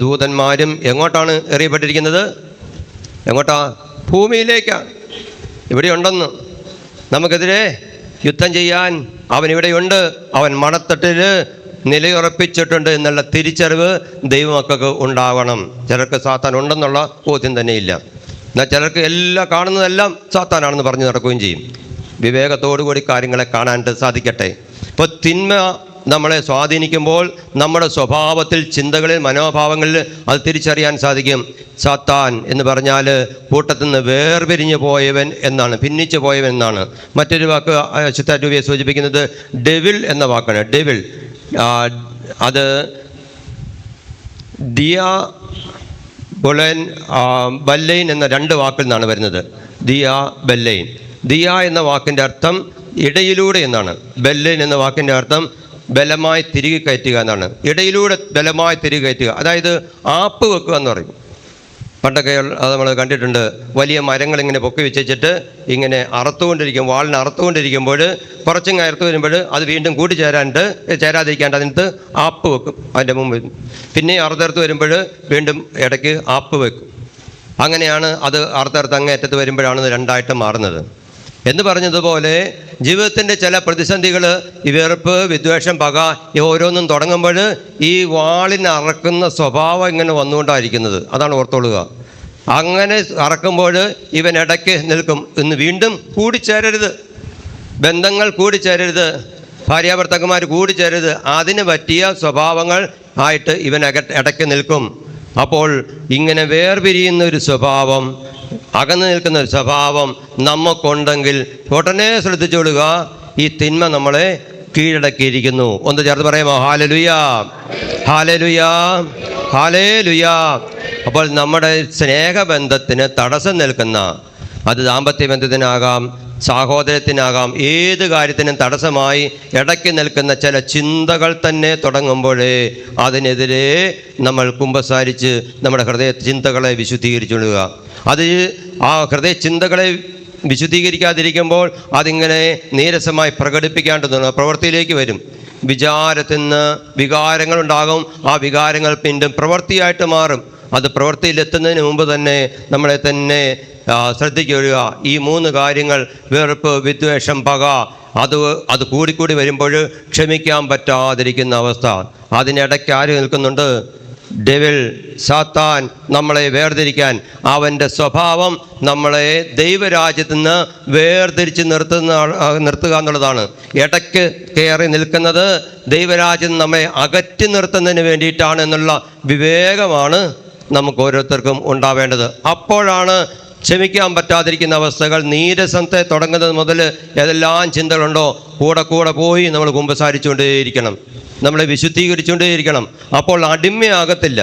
ദൂതന്മാരും എങ്ങോട്ടാണ് എറിയപ്പെട്ടിരിക്കുന്നത്? എങ്ങോട്ടാ? ഭൂമിയിലേക്കാണ്. ഇവിടെ ഉണ്ടെന്ന് നമുക്കെതിരെ യുദ്ധം ചെയ്യാൻ അവൻ ഇവിടെയുണ്ട്, അവൻ മണത്തട്ടിൽ നിലയുറപ്പിച്ചിട്ടുണ്ട് എന്നുള്ള തിരിച്ചറിവ് ദൈവമക്കൾക്ക് ഉണ്ടാവണം. ചിലർക്ക് സാത്താൻ ഉണ്ടെന്നുള്ള ബോധ്യം തന്നെയില്ല. എന്നാൽ ചിലർക്ക് എല്ലാം കാണുന്നതെല്ലാം സാത്താനാണെന്ന് പറഞ്ഞ് നടക്കുകയും ചെയ്യും. വിവേകത്തോടു കൂടി കാര്യങ്ങളെ കാണാനായിട്ട് സാധിക്കട്ടെ. ഇപ്പോൾ തിന്മ നമ്മളെ സ്വാധീനിക്കുമ്പോൾ നമ്മുടെ സ്വഭാവത്തിൽ, ചിന്തകളിൽ, മനോഭാവങ്ങളിൽ അത് തിരിച്ചറിയാൻ സാധിക്കും. സാത്താൻ എന്ന് പറഞ്ഞാൽ കൂട്ടത്തിൽ നിന്ന് വേർപിരിഞ്ഞു പോയവൻ എന്നാണ്, ഭിന്നിച്ചു പോയവൻ എന്നാണ്. മറ്റൊരു വാക്ക് ശുദ്ധാരൂപിയെ സൂചിപ്പിക്കുന്നത് ഡെവിൽ എന്ന വാക്കാണ്. ഡെവിൽ അത് ദിയാ ബല്ലൈൻ എന്ന 2 വാക്കിൽ നിന്നാണ് വരുന്നത്. ദിയാ ബല്ലൈൻ. ദിയ എന്ന വാക്കിൻ്റെ അർത്ഥം ഇടയിലൂടെ എന്നാണ്. ബല്ലൈൻ എന്ന വാക്കിൻ്റെ അർത്ഥം ബലമായി തിരികെ കയറ്റുക എന്നാണ്. ഇടയിലൂടെ ബലമായി തിരികെ കയറ്റുക, അതായത് ആപ്പ് വെക്കുക എന്ന് പറയും. പണ്ടൊക്കെ അത് നമ്മൾ കണ്ടിട്ടുണ്ട്. വലിയ മരങ്ങൾ ഇങ്ങനെ പൊക്കി വെച്ചിട്ട് ഇങ്ങനെ വാളിനെ അറുത്തുകൊണ്ടിരിക്കുമ്പോൾ കുറച്ചിങ്ങ് അറുത്ത് വരുമ്പോൾ അത് വീണ്ടും ചേരാതിരിക്കാണ്ട് അതിനകത്ത് ആപ്പ് വെക്കും. അതിൻ്റെ മുമ്പ് പിന്നെ അറുത്തറുത്ത് വരുമ്പോൾ വീണ്ടും ഇടയ്ക്ക് ആപ്പ് വെക്കും. അങ്ങനെയാണ് അത് അറുത്തറുത്ത് അങ്ങേറ്റത്ത് വരുമ്പോഴാണ് 2ആയിട്ട് മാറുന്നത്. എന്ന് പറഞ്ഞതുപോലെ ജീവിതത്തിൻ്റെ ചില പ്രതിസന്ധികൾ, ഈ വെറുപ്പ്, വിദ്വേഷം, പക, ഓരോന്നും തുടങ്ങുമ്പോൾ ഈ വാളിന് അറക്കുന്ന സ്വഭാവം ഇങ്ങനെ വന്നുകൊണ്ടായിരിക്കുന്നത്. അതാണ് ഓർത്തോളുക. അങ്ങനെ അറക്കുമ്പോൾ ഇവൻ ഇടയ്ക്ക് നിൽക്കും. ഇന്ന് വീണ്ടും കൂടിച്ചേരരുത്, ബന്ധങ്ങൾ കൂടിച്ചേരരുത്, ഭാര്യാഭർത്താക്കന്മാർ കൂടിച്ചേരരുത്. അതിന് പറ്റിയ സ്വഭാവങ്ങൾ ആയിട്ട് ഇവൻ ഇടയ്ക്ക് നിൽക്കും. അപ്പോൾ ഇങ്ങനെ വേർപിരിയുന്ന ഒരു സ്വഭാവം, അകന്നു നിൽക്കുന്ന ഒരു സ്വഭാവം നമുക്കുണ്ടെങ്കിൽ ഉടനെ ശ്രദ്ധിച്ചുകൊള്ളുക, ഈ തിന്മ നമ്മളെ കീഴടക്കിയിരിക്കുന്നു. ഒന്ന് ചേർത്ത് പറയാമോ? Hallelujah, hallelujah, hallelujah. അപ്പോൾ നമ്മുടെ സ്നേഹബന്ധത്തിന് തടസ്സം നിൽക്കുന്ന, അത് ദാമ്പത്യ ബന്ധത്തിനാകാം, സഹോദരത്തിനാകാം, ഏത് കാര്യത്തിനും തടസ്സമായി ഇടയ്ക്ക് നിൽക്കുന്ന ചില ചിന്തകൾ തന്നെ തുടങ്ങുമ്പോഴേ അതിനെതിരെ നമ്മൾ കുമ്പസാരിച്ച് നമ്മുടെ ഹൃദയ ചിന്തകളെ വിശുദ്ധീകരിച്ചുകൊള്ളുക. അത് ആ ഹൃദയ ചിന്തകളെ വിശുദ്ധീകരിക്കാതിരിക്കുമ്പോൾ അതിങ്ങനെ നീരസമായി പ്രകടിപ്പിക്കാണ്ട് പ്രവൃത്തിയിലേക്ക് വരും. വിചാരത്തിൽ നിന്ന് വികാരങ്ങളുണ്ടാകും. ആ വികാരങ്ങൾ പിന്നും പ്രവൃത്തിയായിട്ട് മാറും. അത് പ്രവൃത്തിയിലെത്തുന്നതിന് മുമ്പ് തന്നെ നമ്മളെ തന്നെ ശ്രദ്ധിക്കുക. ഈ 3 കാര്യങ്ങൾ, വെറുപ്പ്, വിദ്വേഷം, പക, അത് കൂടിക്കൂടി വരുമ്പോൾ ക്ഷമിക്കാൻ പറ്റാതിരിക്കുന്ന അവസ്ഥ. അതിനിടയ്ക്ക് ആര് നിൽക്കുന്നുണ്ട്? ഡെവിൽ, സാത്താൻ. നമ്മളെ വേർതിരിക്കാൻ അവൻ്റെ സ്വഭാവം നമ്മളെ ദൈവരാജ്യത്തു നിന്ന് വേർതിരിച്ച് നിർത്തുക എന്നുള്ളതാണ്. ഇടയ്ക്ക് കയറി നിൽക്കുന്നത് ദൈവരാജ്യം നമ്മെ അകറ്റി നിർത്തുന്നതിന് വേണ്ടിയിട്ടാണ് എന്നുള്ള വിവേകമാണ് നമുക്ക് ഓരോരുത്തർക്കും ഉണ്ടാവേണ്ടത്. അപ്പോഴാണ് ക്ഷമിക്കാൻ പറ്റാതിരിക്കുന്ന അവസ്ഥകൾ, നീരസത്തെ തുടങ്ങുന്നത് മുതൽ ഏതെല്ലാം ചിന്തകളുണ്ടോ കൂടെ പോയി നമ്മൾ കുമ്പസാരിച്ചുകൊണ്ടേയിരിക്കണം, നമ്മളെ വിശുദ്ധീകരിച്ചുകൊണ്ടേയിരിക്കണം. അപ്പോൾ അടിമയാകത്തില്ല.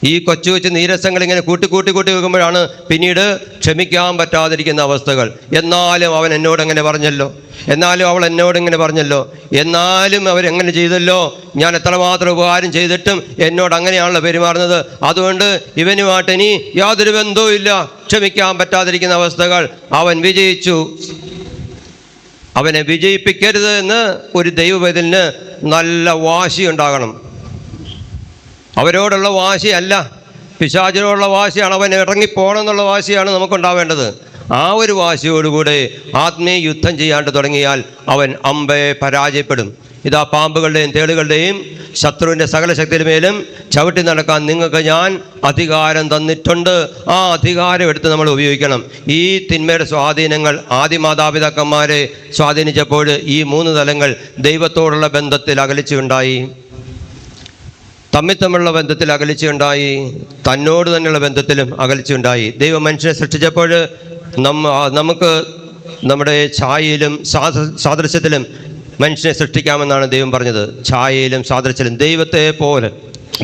ഈ കൊച്ചു നീരസങ്ങൾ ഇങ്ങനെ കൂട്ടി വെക്കുമ്പോഴാണ് പിന്നീട് ക്ഷമിക്കാൻ പറ്റാതിരിക്കുന്ന അവസ്ഥകൾ. എന്നാലും അവൻ എന്നോട് എങ്ങനെ പറഞ്ഞല്ലോ, എന്നാലും അവൾ എന്നോട് ഇങ്ങനെ പറഞ്ഞല്ലോ, എന്നാലും അവരെങ്ങനെ ചെയ്തല്ലോ, ഞാൻ എത്രമാത്രം ഉപകാരം ചെയ്തിട്ടും എന്നോട് അങ്ങനെയാണല്ലോ പെരുമാറുന്നത്, അതുകൊണ്ട് ഇവനുമായിട്ട് ഇനി യാതൊരു ബന്ധവും ഇല്ല. ക്ഷമിക്കാൻ പറ്റാതിരിക്കുന്ന അവസ്ഥകൾ. അവൻ വിജയിച്ചു. അവനെ വിജയിപ്പിക്കരുത് എന്ന് ഒരു ദൈവവേദലിന് നല്ല വാശി ഉണ്ടാകണം. അവരോടുള്ള വാശിയല്ല, പിശാചിനോടുള്ള വാശിയാണ്, അവൻ ഇറങ്ങിപ്പോകണമെന്നുള്ള വാശിയാണ് നമുക്കുണ്ടാവേണ്ടത്. ആ ഒരു വാശിയോടുകൂടെ ആത്മീയ യുദ്ധം ചെയ്യാണ്ട് തുടങ്ങിയാൽ അവൻ അമ്പെ പരാജയപ്പെടും. ഇതാ പാമ്പുകളുടെയും തേളുകളുടെയും ശത്രുവിൻ്റെ സകല ശക്തിയുടെ മേലും ചവിട്ടി നടക്കാൻ നിങ്ങൾക്ക് ഞാൻ അധികാരം തന്നിട്ടുണ്ട്. ആ അധികാരം എടുത്ത് നമ്മൾ ഉപയോഗിക്കണം. ഈ തിന്മയുടെ സ്വാധീനങ്ങൾ ആദ്യ മാതാപിതാക്കന്മാരെ സ്വാധീനിച്ചപ്പോൾ ഈ 3 തലങ്ങൾ ദൈവത്തോടുള്ള ബന്ധത്തിൽ അകലിച്ചുണ്ടായി, തമ്മിലുള്ള ബന്ധത്തിൽ അകലിച്ചുണ്ടായി, തന്നോട് തന്നെയുള്ള ബന്ധത്തിലും അകലിച്ചുണ്ടായി. ദൈവം മനുഷ്യനെ സൃഷ്ടിച്ചപ്പോൾ നമുക്ക് നമ്മുടെ ഛായയിലും സാദൃശ്യത്തിലും മനുഷ്യനെ സൃഷ്ടിക്കാമെന്നാണ് ദൈവം പറഞ്ഞത്. ഛായയിലും സാദൃശ്യത്തിലും ദൈവത്തെ പോലെ,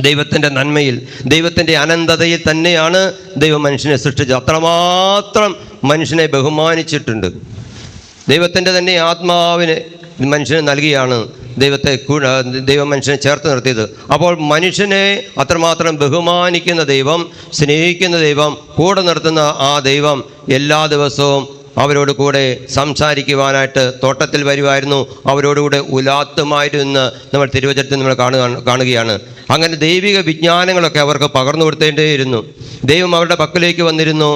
ദൈവത്തിൻ്റെ നന്മയിൽ, ദൈവത്തിൻ്റെ അനന്തതയിൽ തന്നെയാണ് ദൈവം മനുഷ്യനെ സൃഷ്ടിച്ചത്. അത്രമാത്രം മനുഷ്യനെ ബഹുമാനിച്ചിട്ടുണ്ട്. ദൈവത്തിൻ്റെ തന്നെ ആത്മാവിനെ മനുഷ്യന് നൽകിയാണ് ദൈവം മനുഷ്യനെ ചേർത്ത് നിർത്തിയത്. അപ്പോൾ മനുഷ്യനെ അത്രമാത്രം ബഹുമാനിക്കുന്ന ദൈവം, സ്നേഹിക്കുന്ന ദൈവം, കൂടെ നിർത്തുന്ന ആ ദൈവം എല്ലാ ദിവസവും അവരോട് കൂടെ സംസാരിക്കുവാനായിട്ട് തോട്ടത്തിൽ വരുമായിരുന്നു, അവരോടുകൂടെ ഉലാത്തുമായിരുന്നു നമ്മൾ തിരുവചനത്തിൽ നമ്മൾ കാണുകയാണ്. അങ്ങനെ ദൈവിക വിജ്ഞാനങ്ങളൊക്കെ അവർക്ക് പകർന്നു കൊടുത്തേണ്ടേയിരുന്നു. ദൈവം അവരുടെ പക്കലേക്ക് വന്നിരുന്നു.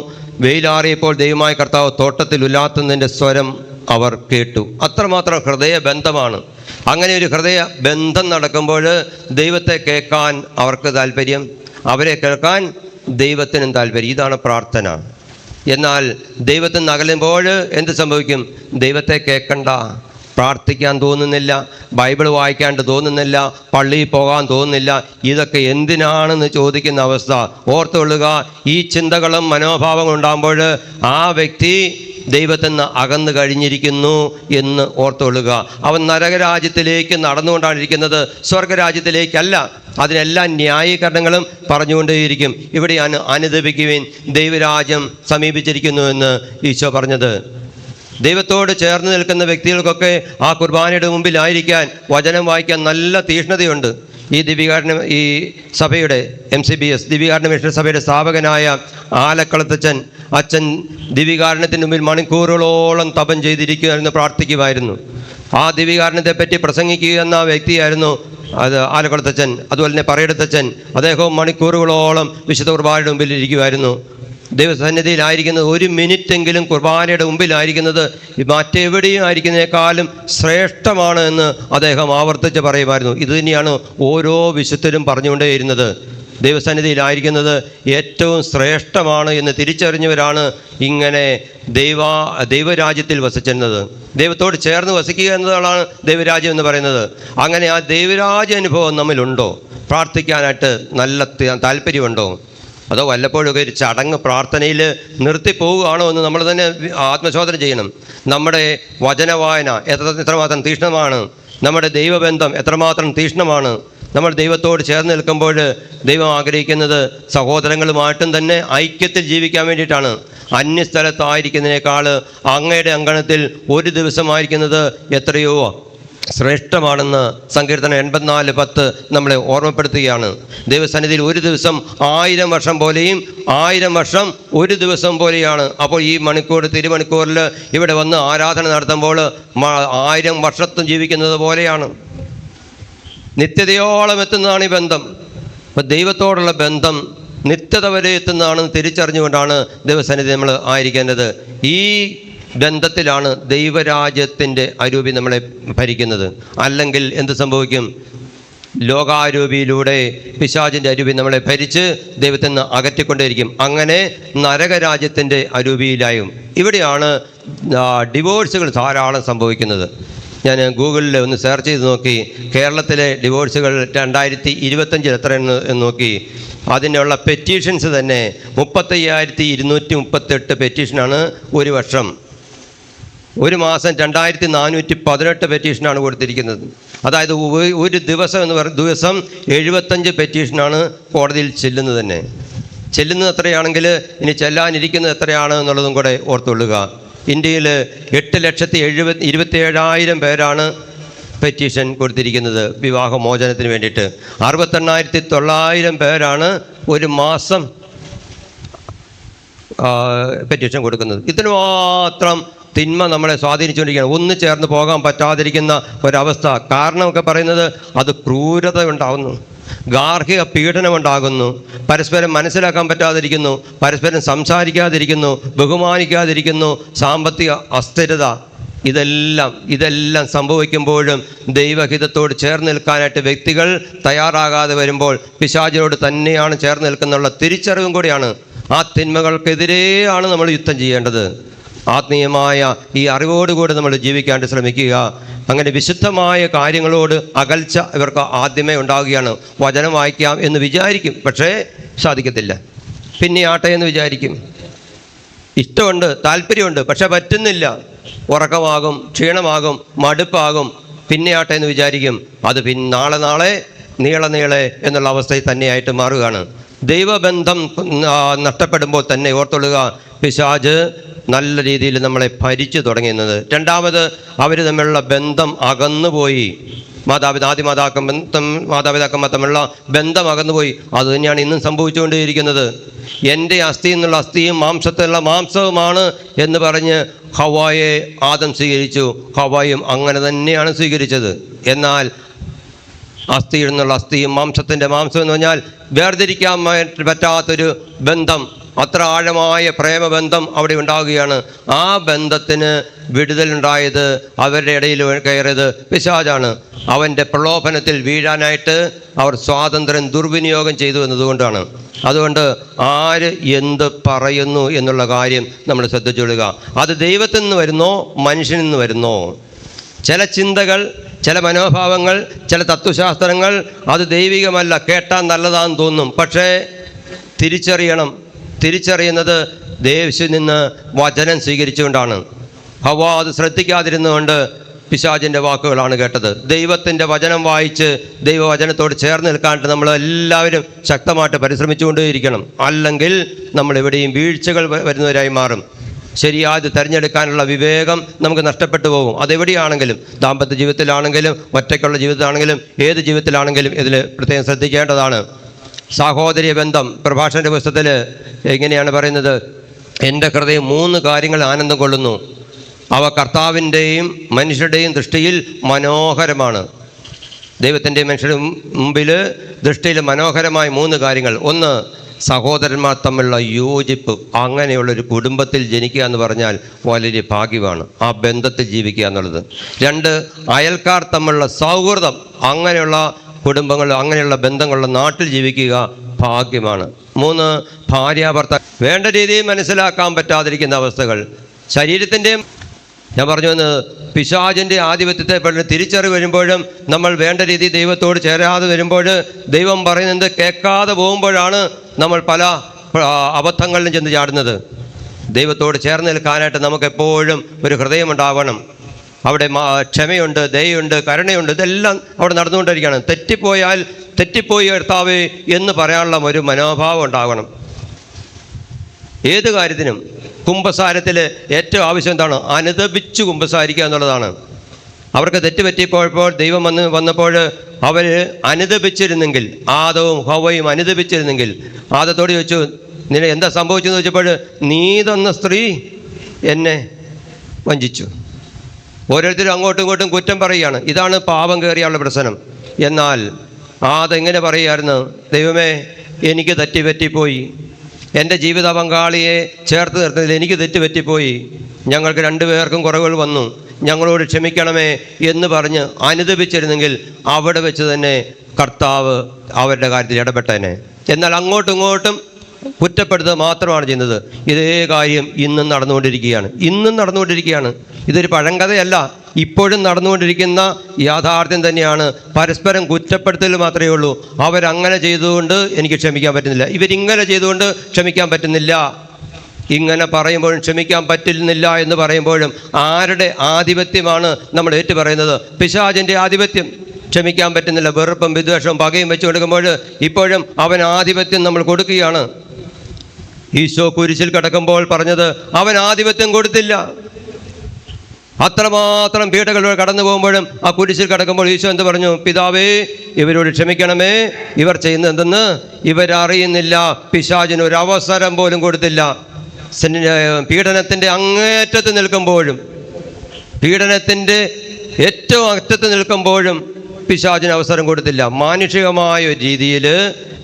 വെയിലാറിയപ്പോൾ ദൈവമായ കർത്താവ് തോട്ടത്തിൽ ഉലാത്തുന്നതിൻ്റെ സ്വരം അവർ കേട്ടു. അത്രമാത്രം ഹൃദയബന്ധമാണ്. അങ്ങനെ ഒരു ഹൃദയ ബന്ധം നടക്കുമ്പോൾ ദൈവത്തെ കേൾക്കാൻ അവർക്ക് താല്പര്യം, അവരെ കേൾക്കാൻ ദൈവത്തിനും താല്പര്യം. ഇതാണ് പ്രാർത്ഥന. എന്നാൽ ദൈവത്തിൽ നിന്ന് അകലുമ്പോൾ എന്ത് സംഭവിക്കും? ദൈവത്തെ കേൾക്കണ്ട, പ്രാർത്ഥിക്കാൻ തോന്നുന്നില്ല, ബൈബിൾ വായിക്കാണ്ട് തോന്നുന്നില്ല, പള്ളിയിൽ പോകാൻ തോന്നുന്നില്ല. ഇതൊക്കെ എന്തിനാണെന്ന് ചോദിക്കുന്ന അവസ്ഥ ഓർത്തുകൊള്ളുക. ഈ ചിന്തകളും മനോഭാവങ്ങളും ഉണ്ടാകുമ്പോൾ ആ വ്യക്തി ദൈവത്തിൽ നിന്ന് അകന്നു കഴിഞ്ഞിരിക്കുന്നു എന്ന് ഓർത്തുകൊള്ളുക. അവൻ നരകരാജ്യത്തിലേക്ക് നടന്നുകൊണ്ടാണിരിക്കുന്നത്, സ്വർഗരാജ്യത്തിലേക്കല്ല. അതിനെല്ലാം ന്യായീകരണങ്ങളും പറഞ്ഞുകൊണ്ടേയിരിക്കും. ഇവിടെയാണ് അനുദപിക്കുവിൻ, ദൈവരാജ്യം സമീപിച്ചിരിക്കുന്നു എന്ന് ഈശോ പറഞ്ഞത്. ദൈവത്തോട് ചേർന്ന് നിൽക്കുന്ന വ്യക്തികൾക്കൊക്കെ ആ കുർബാനയുടെ മുമ്പിലായിരിക്കാൻ, വചനം വായിക്കാൻ നല്ല തീഷ്ണതയുണ്ട്. ഈ സഭയുടെ MCBS ദിവ്യകാരുണ്യ മിഷൻ സഭയുടെ സ്ഥാപകനായ ആലക്കളത്തച്ഛൻ അച്ഛൻ ദിവ്യകാരുണ്യത്തിന് മുമ്പിൽ മണിക്കൂറുകളോളം തപം ചെയ്തിരിക്കുമായിരുന്നു, പ്രാർത്ഥിക്കുമായിരുന്നു. ആ ദിവ്യകാരുണ്യത്തെപ്പറ്റി പ്രസംഗിക്കുക എന്ന വ്യക്തിയായിരുന്നു അത് ആലക്കളത്തച്ഛൻ. അതുപോലെ തന്നെ പറയെടുത്തച്ഛൻ, അദ്ദേഹവും മണിക്കൂറുകളോളം വിശുദ്ധ കുർബാനയുടെ മുമ്പിൽ ഇരിക്കുമായിരുന്നു. ദൈവസന്നിധിയിലായിരിക്കുന്നത് 1 മിനിറ്റെങ്കിലും കുർബാനയുടെ മുമ്പിലായിരിക്കുന്നത് മറ്റെവിടെയും ആയിരിക്കുന്നതിനേക്കാളും ശ്രേഷ്ഠമാണ് എന്ന് അദ്ദേഹം ആവർത്തിച്ച് പറയുമായിരുന്നു. ഇത് തന്നെയാണ് ഓരോ വിശുദ്ധരും പറഞ്ഞുകൊണ്ടേയിരുന്നത്. ദൈവസന്നിധിയിലായിരിക്കുന്നത് ഏറ്റവും ശ്രേഷ്ഠമാണ് എന്ന് തിരിച്ചറിഞ്ഞവരാണ് ഇങ്ങനെ ദൈവരാജ്യത്തിൽ വസിച്ചിരുന്നത്. ദൈവത്തോട് ചേർന്ന് വസിക്കുക എന്നതാണ് ദൈവരാജ്യം എന്ന് പറയുന്നത്. അങ്ങനെ ആ ദൈവരാജ്യ അനുഭവം നമ്മിലുണ്ടോ? പ്രാർത്ഥിക്കാനായിട്ട് നല്ല താല്പര്യമുണ്ടോ? അതോ വല്ലപ്പോഴൊക്കെ ഒരു ചടങ്ങ് പ്രാർത്ഥനയിൽ നിർത്തിപ്പോവുകയാണോ എന്ന് നമ്മൾ തന്നെ ആത്മശോധന ചെയ്യണം. നമ്മുടെ വചനവായന എത്രമാത്രം തീക്ഷ്ണമാണ്? നമ്മുടെ ദൈവബന്ധം എത്രമാത്രം തീക്ഷ്ണമാണ്? നമ്മൾ ദൈവത്തോട് ചേർന്ന് നിൽക്കുമ്പോൾ ദൈവം ആഗ്രഹിക്കുന്നത് സഹോദരങ്ങളുമായിട്ടും തന്നെ ഐക്യത്തിൽ ജീവിക്കാൻ വേണ്ടിയിട്ടാണ്. അന്യസ്ഥലത്തായിരിക്കുന്നതിനേക്കാൾ അങ്ങയുടെ അങ്കണത്തിൽ ഒരു ദിവസമായിരിക്കുന്നത് എത്രയോ ശ്രേഷ്ഠമാണെന്ന് സങ്കീർത്തനം 84:10 നമ്മളെ ഓർമ്മപ്പെടുത്തുകയാണ്. ദൈവസന്നിധിയിൽ ഒരു ദിവസം 1000 വർഷം പോലെയും 1000 വർഷം ഒരു ദിവസം പോലെയാണ്. അപ്പോൾ ഈ തിരുമണിക്കൂറിൽ ഇവിടെ വന്ന് ആരാധന നടത്തുമ്പോൾ 1000 വർഷത്തും ജീവിക്കുന്നത് പോലെയാണ്. നിത്യതയോളം എത്തുന്നതാണ് ഈ ബന്ധം. അപ്പോൾ ദൈവത്തോടുള്ള ബന്ധം നിത്യത വരെ എത്തുന്നതാണെന്ന് തിരിച്ചറിഞ്ഞുകൊണ്ടാണ് ദൈവസന്നിധി നമ്മൾ ആയിരിക്കേണ്ടത്. ഈ ബന്ധത്തിലാണ് ദൈവരാജ്യത്തിൻ്റെ അരൂപി നമ്മളെ ഭരിക്കുന്നത്. അല്ലെങ്കിൽ എന്ത് സംഭവിക്കും? ലോകാരൂപിയിലൂടെ പിശാചിൻ്റെ അരൂപി നമ്മളെ ഭരിച്ച് ദൈവത്തിൽ നിന്ന് അകറ്റിക്കൊണ്ടേയിരിക്കും. അങ്ങനെ നരകരാജ്യത്തിൻ്റെ അരൂപിയിലായും. ഇവിടെയാണ് ഡിവോഴ്സുകൾ ധാരാളം സംഭവിക്കുന്നത്. ഞാൻ ഗൂഗിളിൽ ഒന്ന് സെർച്ച് ചെയ്ത് നോക്കി, കേരളത്തിലെ ഡിവോഴ്സുകൾ 2025 എത്രയെന്ന് നോക്കി. അതിനുള്ള പെറ്റീഷൻസ് തന്നെ 35,238 പെറ്റീഷനാണ് ഒരു വർഷം. ഒരു മാസം 2418 പെറ്റീഷനാണ് കൊടുത്തിരിക്കുന്നത്. അതായത് ഒരു ദിവസം എന്ന് പറയുന്ന ദിവസം 75 പെറ്റീഷനാണ് കോടതിയിൽ ചെല്ലുന്നത് തന്നെ. ചെല്ലുന്നത് എത്രയാണെങ്കിൽ ഇനി ചെല്ലാനിരിക്കുന്നത് എത്രയാണ് എന്നുള്ളതും കൂടെ ഓർത്തുകൊള്ളുക. ഇന്ത്യയിൽ 8,27,000 പേരാണ് പെറ്റീഷൻ കൊടുത്തിരിക്കുന്നത് വിവാഹമോചനത്തിന് വേണ്ടിയിട്ട്. 68,900 പേരാണ് ഒരു മാസം പെറ്റീഷൻ കൊടുക്കുന്നത്. ഇതിന് മാത്രം തിന്മ നമ്മളെ സ്വാധീനിച്ചുകൊണ്ടിരിക്കുകയാണ്. ഒന്ന് ചേർന്ന് പോകാൻ പറ്റാതിരിക്കുന്ന ഒരവസ്ഥ. കാരണമൊക്കെ പറയുന്നത് അത് ക്രൂരത ഉണ്ടാവുന്നു. ഗാർഹിക പീഡനമുണ്ടാകുന്നു, പരസ്പരം മനസ്സിലാക്കാൻ പറ്റാതിരിക്കുന്നു, പരസ്പരം സംസാരിക്കാതിരിക്കുന്നു, ബഹുമാനിക്കാതിരിക്കുന്നു, സാമ്പത്തിക അസ്ഥിരത, ഇതെല്ലാം സംഭവിക്കുമ്പോഴും ദൈവഹിതത്തോട് ചേർന്ന് നിൽക്കാനായിട്ട് വ്യക്തികൾ തയ്യാറാകാതെ വരുമ്പോൾ പിശാചിനോട് തന്നെയാണ് ചേർന്ന് നിൽക്കുന്നുള്ള തിരിച്ചറിവും കൂടിയാണ്. ആ തിന്മകൾക്കെതിരെയാണ് നമ്മൾ യുദ്ധം ചെയ്യേണ്ടത്. ആത്മീയമായ ഈ അറിവോടുകൂടി നമ്മൾ ജീവിക്കാണ്ട് ശ്രമിക്കുക. അങ്ങനെ വിശുദ്ധമായ കാര്യങ്ങളോട് അകൽച്ച ഇവർക്ക് ആദ്യമേ ഉണ്ടാവുകയാണ്. വചനം വായിക്കാം എന്ന് വിചാരിക്കും, പക്ഷേ സാധിക്കത്തില്ല. പിന്നെ ആട്ടെ എന്ന് വിചാരിക്കും. ഇഷ്ടമുണ്ട്, താല്പര്യമുണ്ട്, പക്ഷെ പറ്റുന്നില്ല. ഉറക്കമാകും, ക്ഷീണമാകും, മടുപ്പാകും. പിന്നെ ആട്ടെ എന്ന് വിചാരിക്കും. അത് നാളെ നീളെ എന്നുള്ള അവസ്ഥയിൽ തന്നെയായിട്ട് മാറുകയാണ്. ദൈവബന്ധം നഷ്ടപ്പെടുമ്പോൾ തന്നെ ഓർത്തുകൊള്ളുക, പിശാച് നല്ല രീതിയിൽ നമ്മളെ ഭരിച്ചു തുടങ്ങുന്നത്. രണ്ടാമത്, അവർ തമ്മിലുള്ള ബന്ധം അകന്നുപോയി. മാതാപിതാക്കന്മാർ തമ്മിലുള്ള ബന്ധം അകന്നുപോയി. അത് തന്നെയാണ് ഇന്നും സംഭവിച്ചുകൊണ്ടേയിരിക്കുന്നത്. എൻ്റെ അസ്ഥി എന്നുള്ള അസ്ഥിയും മാംസത്തിനുള്ള മാംസവുമാണ് എന്ന് പറഞ്ഞ് ഹവ്വായെ ആദം സ്വീകരിച്ചു. ഹവ്വായും അങ്ങനെ തന്നെയാണ് സ്വീകരിച്ചത്. എന്നാൽ അസ്ഥിയിൽ നിന്നുള്ള അസ്ഥിയും മാംസത്തിൻ്റെ മാംസം എന്ന് പറഞ്ഞാൽ വേർതിരിക്കാൻ പറ്റാത്തൊരു ബന്ധം, അത്ര ആഴമായ പ്രേമബന്ധം അവിടെ ഉണ്ടാവുകയാണ്. ആ ബന്ധത്തിന് വിടുതലുണ്ടായത്, അവരുടെ ഇടയിൽ കയറിയത് പിശാചാണ്. അവൻ്റെ പ്രലോഭനത്തിൽ വീഴാനായിട്ട് അവർ സ്വാതന്ത്ര്യം ദുർവിനിയോഗം ചെയ്തു എന്നതുകൊണ്ടാണ്. അതുകൊണ്ട് ആര് എന്ത് പറയുന്നു എന്നുള്ള കാര്യം നമ്മൾ ശ്രദ്ധിച്ചുകൊള്ളുക. അത് ദൈവത്തിൽ നിന്ന് വരുന്നോ മനുഷ്യനിൽ നിന്ന് വരുന്നോ? ചില ചിന്തകൾ, ചില മനോഭാവങ്ങൾ, ചില തത്വശാസ്ത്രങ്ങൾ അത് ദൈവികമല്ല, കേട്ടാൽ നല്ലതാണെന്ന് തോന്നും. പക്ഷേ തിരിച്ചറിയുന്നത് യേശുവിൽ നിന്ന് വചനം സ്വീകരിച്ചുകൊണ്ടാണ്. ഹവ്വ അത് ശ്രദ്ധിക്കാതിരുന്നുകൊണ്ട് പിശാചിൻ്റെ വാക്കുകളാണ് കേട്ടത്. ദൈവത്തിൻ്റെ വചനം വായിച്ച് ദൈവവചനത്തോട് ചേർന്ന് നിൽക്കാനായിട്ട് നമ്മളെല്ലാവരും ശക്തമായിട്ട് പരിശ്രമിച്ചുകൊണ്ടേയിരിക്കണം. അല്ലെങ്കിൽ നമ്മൾ എവിടെയും വീഴ്ചകൾ വരുന്നവരായി മാറും. ശരിയാത് തിരഞ്ഞെടുക്കാനുള്ള വിവേകം നമുക്ക് നഷ്ടപ്പെട്ടു പോകും. അതെവിടെയാണെങ്കിലും, ദാമ്പത്യ ജീവിതത്തിലാണെങ്കിലും, ഒറ്റയ്ക്കുള്ള ജീവിതത്തിലാണെങ്കിലും, ഏത് ജീവിതത്തിലാണെങ്കിലും ഇതിൽ പ്രത്യേകം ശ്രദ്ധിക്കേണ്ടതാണ്. സാഹോദര്യ ബന്ധം പ്രഭാഷണൻ്റെ പുസ്തകത്തിൽ എങ്ങനെയാണ് പറയുന്നത്? എൻ്റെ ഹൃദയം 3 കാര്യങ്ങൾ ആനന്ദം കൊള്ളുന്നു. അവ കർത്താവിൻ്റെയും മനുഷ്യരുടെയും ദൃഷ്ടിയിൽ മനോഹരമാണ്. ദൈവത്തിൻ്റെയും മനുഷ്യരുടെ മുമ്പിൽ ദൃഷ്ടിയിൽ മനോഹരമായ 3 കാര്യങ്ങൾ. ഒന്ന്, സഹോദരന്മാർ തമ്മിലുള്ള യോജിപ്പ്. അങ്ങനെയുള്ളൊരു കുടുംബത്തിൽ ജനിക്കുക എന്ന് പറഞ്ഞാൽ വളരെ ഭാഗ്യമാണ്, ആ ബന്ധത്തിൽ ജീവിക്കുക എന്നുള്ളത്. 2, അയൽക്കാർ തമ്മിലുള്ള സൗഹൃദം. അങ്ങനെയുള്ള കുടുംബങ്ങൾ, അങ്ങനെയുള്ള ബന്ധങ്ങളുള്ള നാട്ടിൽ ജീവിക്കുക ഭാഗ്യമാണ്. 3, ഭാര്യാഭർത്താവ് വേണ്ട രീതിയിൽ മനസ്സിലാക്കാൻ പറ്റാതിരിക്കുന്ന അവസ്ഥകൾ. ശരീരത്തിൻ്റെയും ഞാൻ പറഞ്ഞു വന്ന് പിശാചിൻ്റെ ആധിപത്യത്തെ തിരിച്ചറിവ് വരുമ്പോഴും നമ്മൾ വേണ്ട രീതിയിൽ ദൈവത്തോട് ചേരാതെ വരുമ്പോൾ, ദൈവം പറയുന്നത് കേൾക്കാതെ പോകുമ്പോഴാണ് നമ്മൾ പല അബദ്ധങ്ങളിലും ചെന്ന് ചാടുന്നത്. ദൈവത്തോട് ചേർന്ന് നിൽക്കാനായിട്ട് നമുക്കെപ്പോഴും ഒരു ഹൃദയമുണ്ടാവണം. അവിടെ ക്ഷമയുണ്ട്, ദയയുണ്ട്, കരുണയുണ്ട്, ഇതെല്ലാം അവിടെ നടന്നുകൊണ്ടിരിക്കുകയാണ്. തെറ്റിപ്പോയി കർത്താവേ എന്ന് പറയാനുള്ള ഒരു മനോഭാവം ഉണ്ടാവണം ഏത് കാര്യത്തിനും. കുമ്പസാരത്തിൽ ഏറ്റവും ആവശ്യം എന്താണ്? അനുതപിച്ചു കുമ്പസാരിക്കുക എന്നുള്ളതാണ്. അവർക്ക് തെറ്റുപറ്റിപ്പോയപ്പോൾ ദൈവം വന്നപ്പോൾ അവർ അനുതപിച്ചിരുന്നെങ്കിൽ, ആദവും ഹവ്വയും അനുതപിച്ചിരുന്നെങ്കിൽ, ആദത്തോട് ചോദിച്ചു, നിന്നെ എന്താ സംഭവിച്ചെന്ന് ചോദിച്ചപ്പോൾ, നീ തന്ന സ്ത്രീ എന്നെ വഞ്ചിച്ചു. ഓരോരുത്തരും അങ്ങോട്ടും ഇങ്ങോട്ടും കുറ്റം പറയുകയാണ്. ഇതാണ് പാപം കയറിയുള്ള പ്രശ്നം. എന്നാൽ അതെങ്ങനെ പറയുമായിരുന്നു? ദൈവമേ, എനിക്ക് തെറ്റുപറ്റിപ്പോയി, എൻ്റെ ജീവിത പങ്കാളിയെ ചേർത്ത് നിർത്തുന്നതിൽ എനിക്ക് തെറ്റുപറ്റിപ്പോയി, ഞങ്ങൾക്ക് 2 പേർക്കും കുറവുകൾ വന്നു, ഞങ്ങളോട് ക്ഷമിക്കണമേ എന്ന് പറഞ്ഞ് അനുദപിച്ചിരുന്നെങ്കിൽ അവിടെ വെച്ച് തന്നെ കർത്താവ് അവരുടെ കാര്യത്തിൽ ഇടപെട്ടേനെ. എന്നാൽ അങ്ങോട്ടും ഇങ്ങോട്ടും കുറ്റപ്പെടുത്തുക മാത്രമാണ് ചെയ്യുന്നത്. ഇതേ കാര്യം ഇന്നും നടന്നുകൊണ്ടിരിക്കുകയാണ്. ഇതൊരു പഴങ്കഥയല്ല, ഇപ്പോഴും നടന്നുകൊണ്ടിരിക്കുന്ന യാഥാർത്ഥ്യം തന്നെയാണ്. പരസ്പരം കുറ്റപ്പെടുത്തൽ മാത്രമേ ഉള്ളൂ. അവരങ്ങനെ ചെയ്തുകൊണ്ട് എനിക്ക് ക്ഷമിക്കാൻ പറ്റുന്നില്ല, ഇവരിങ്ങനെ ചെയ്തുകൊണ്ട് ക്ഷമിക്കാൻ പറ്റുന്നില്ല. ഇങ്ങനെ പറയുമ്പോഴും ക്ഷമിക്കാൻ പറ്റുന്നില്ല എന്ന് പറയുമ്പോഴും ആരുടെ ആധിപത്യമാണ് നമ്മൾ ഏറ്റുപറയുന്നത്? പിശാചിൻ്റെ ആധിപത്യം. ക്ഷമിക്കാൻ പറ്റുന്നില്ല, വെറുപ്പും വിദ്വേഷവും പകയും വെച്ച് കൊടുക്കുമ്പോൾ ഇപ്പോഴും അവൻ ആധിപത്യം നമ്മൾ കൊടുക്കുകയാണ്. ഈശോ കുരിശിൽ കിടക്കുമ്പോൾ പറഞ്ഞത് അവൻ ആധിപത്യം കൊടുത്തില്ല. അത്രമാത്രം പീഡകളിലൂടെ കടന്നു പോകുമ്പോഴും ആ കുരിശിൽ കിടക്കുമ്പോൾ ഈശോ എന്ത് പറഞ്ഞു? പിതാവേ, ഇവരോട് ക്ഷമിക്കണമേ, ഇവർ ചെയ്യുന്നത് എന്തെന്ന് ഇവരറിയുന്നില്ല. പിശാചിന് ഒരു അവസരം പോലും കൊടുത്തില്ല. പീഡനത്തിൻ്റെ അങ്ങേറ്റത്ത് നിൽക്കുമ്പോഴും, പീഡനത്തിൻ്റെ ഏറ്റവും അറ്റത്ത് നിൽക്കുമ്പോഴും പിശാചിന് അവസരം കൊടുത്തില്ല. മാനുഷികമായ ഒരു രീതിയിൽ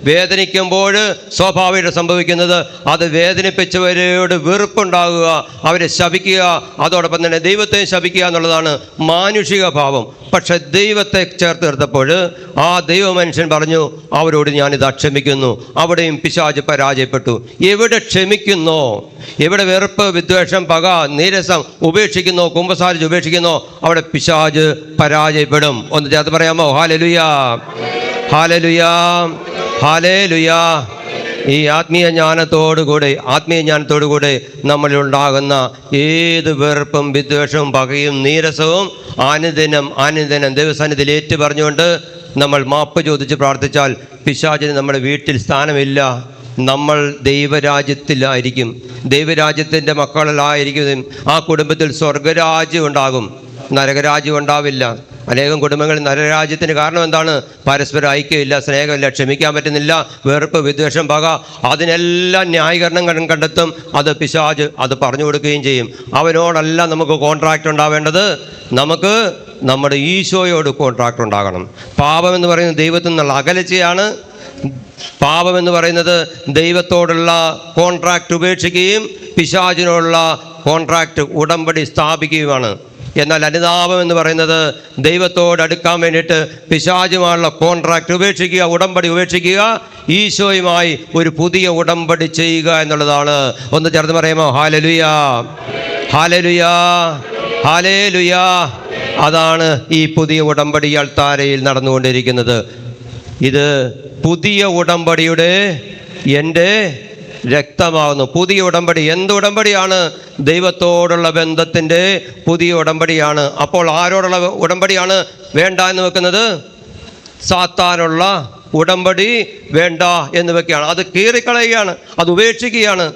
വേദനിക്കുമ്പോൾ സ്വാഭാവികമായിട്ട് സംഭവിക്കുന്നത് അത് വേദനിപ്പിച്ചവരോട് വെറുപ്പുണ്ടാകുക, അവരെ ശപിക്കുക, അതോടൊപ്പം തന്നെ ദൈവത്തെ ശപിക്കുക എന്നുള്ളതാണ് മാനുഷിക ഭാവം. പക്ഷെ ദൈവത്തെ ചേർത്ത് നിർത്തപ്പോൾ ആ ദൈവ മനുഷ്യൻ പറഞ്ഞു, അവരോട് ഞാനിതാ ക്ഷമിക്കുന്നു. അവിടെയും പിശാച് പരാജയപ്പെട്ടു. എവിടെ ക്ഷമിക്കുന്നോ, എവിടെ വെറുപ്പ്, വിദ്വേഷം, പക, നീരസം ഉപേക്ഷിക്കുന്നോ, കുമ്പസാരിച്ച് ഉപേക്ഷിക്കുന്നോ, അവിടെ പിശാച് പരാജയപ്പെടും. ഒന്ന് ചേർത്ത് പറയാമോ? ഹല്ലേലൂയാ, ഹല്ലേലൂയാ, ഹല്ലേലൂയാ. ഈ ആത്മീയ ജ്ഞാനത്തോടുകൂടെ നമ്മളിലുണ്ടാകുന്ന ഏത് വെറുപ്പും വിദ്വേഷവും പകയും നീരസവും അനുദിനം ദൈവസന്നിധിയിൽ ഏറ്റു പറഞ്ഞുകൊണ്ട് നമ്മൾ മാപ്പ് ചോദിച്ച് പ്രാർത്ഥിച്ചാൽ പിശാചിന് നമ്മുടെ വീട്ടിൽ സ്ഥാനമില്ല. നമ്മൾ ദൈവരാജ്യത്തിലായിരിക്കും, ദൈവരാജ്യത്തിൻ്റെ മക്കളിലായിരിക്കും. ആ കുടുംബത്തിൽ സ്വർഗരാജ്യം ഉണ്ടാകും, നരകരാജ്യം ഉണ്ടാവില്ല. അനേകം കുടുംബങ്ങളിൽ നരകരാജ്യത്തിന് കാരണം എന്താണ്? പരസ്പര ഐക്യമില്ല, സ്നേഹമില്ല, ക്ഷമിക്കാൻ പറ്റുന്നില്ല, വെറുപ്പ്, വിദ്വേഷം, പക, അതിനെല്ലാം ന്യായീകരണം കണ്ടെത്തും. അത് പിശാച് അത് പറഞ്ഞു കൊടുക്കുകയും ചെയ്യും. അവനോടല്ല നമുക്ക് കോൺട്രാക്റ്റ് ഉണ്ടാവേണ്ടത്, നമുക്ക് നമ്മുടെ ഈശോയോട് കോൺട്രാക്റ്റ് ഉണ്ടാകണം. പാപമെന്ന് പറയുന്നത് ദൈവത്തിൽ നിന്നുള്ള അകലച്ചയാണ്. പാപമെന്ന് പറയുന്നത് ദൈവത്തോടുള്ള കോൺട്രാക്റ്റ് ഉപേക്ഷിക്കുകയും പിശാചിനോടുള്ള കോൺട്രാക്റ്റ് ഉടമ്പടി സ്ഥാപിക്കുകയുമാണ്. എന്നാൽ അനുതാപം എന്ന് പറയുന്നത് ദൈവത്തോട് അടുക്കാൻ വേണ്ടിയിട്ട് പിശാചുമായുള്ള കോൺട്രാക്റ്റ് ഉപേക്ഷിക്കുക, ഉടമ്പടി ഉപേക്ഷിക്കുക, ഈശോയുമായി ഒരു പുതിയ ഉടമ്പടി ചെയ്യുക എന്നുള്ളതാണ്. ഒന്ന് ചേർന്ന് പറയുമോ? ഹല്ലേലൂയാ, ഹല്ലേലൂയാ, ഹല്ലേലൂയാ. അതാണ് ഈ പുതിയ ഉടമ്പടി അൾത്താരയിൽ നടന്നുകൊണ്ടിരിക്കുന്നത്. ഇത് പുതിയ ഉടമ്പടിയുടെ എൻ്റെ രക്തമാകുന്നു. പുതിയ ഉടമ്പടി എന്ത് ഉടമ്പടിയാണ്? ദൈവത്തോടുള്ള ബന്ധത്തിൻ്റെ പുതിയ ഉടമ്പടിയാണ്. അപ്പോൾ ആരോടുള്ള ഉടമ്പടിയാണ് വേണ്ട എന്ന് വെക്കുന്നത്? സാത്താനുള്ള ഉടമ്പടി വേണ്ട എന്ന് വെക്കുകയാണ്. അത് കീറിക്കളയുകയാണ്, അത് ഉപേക്ഷിക്കുകയാണ്,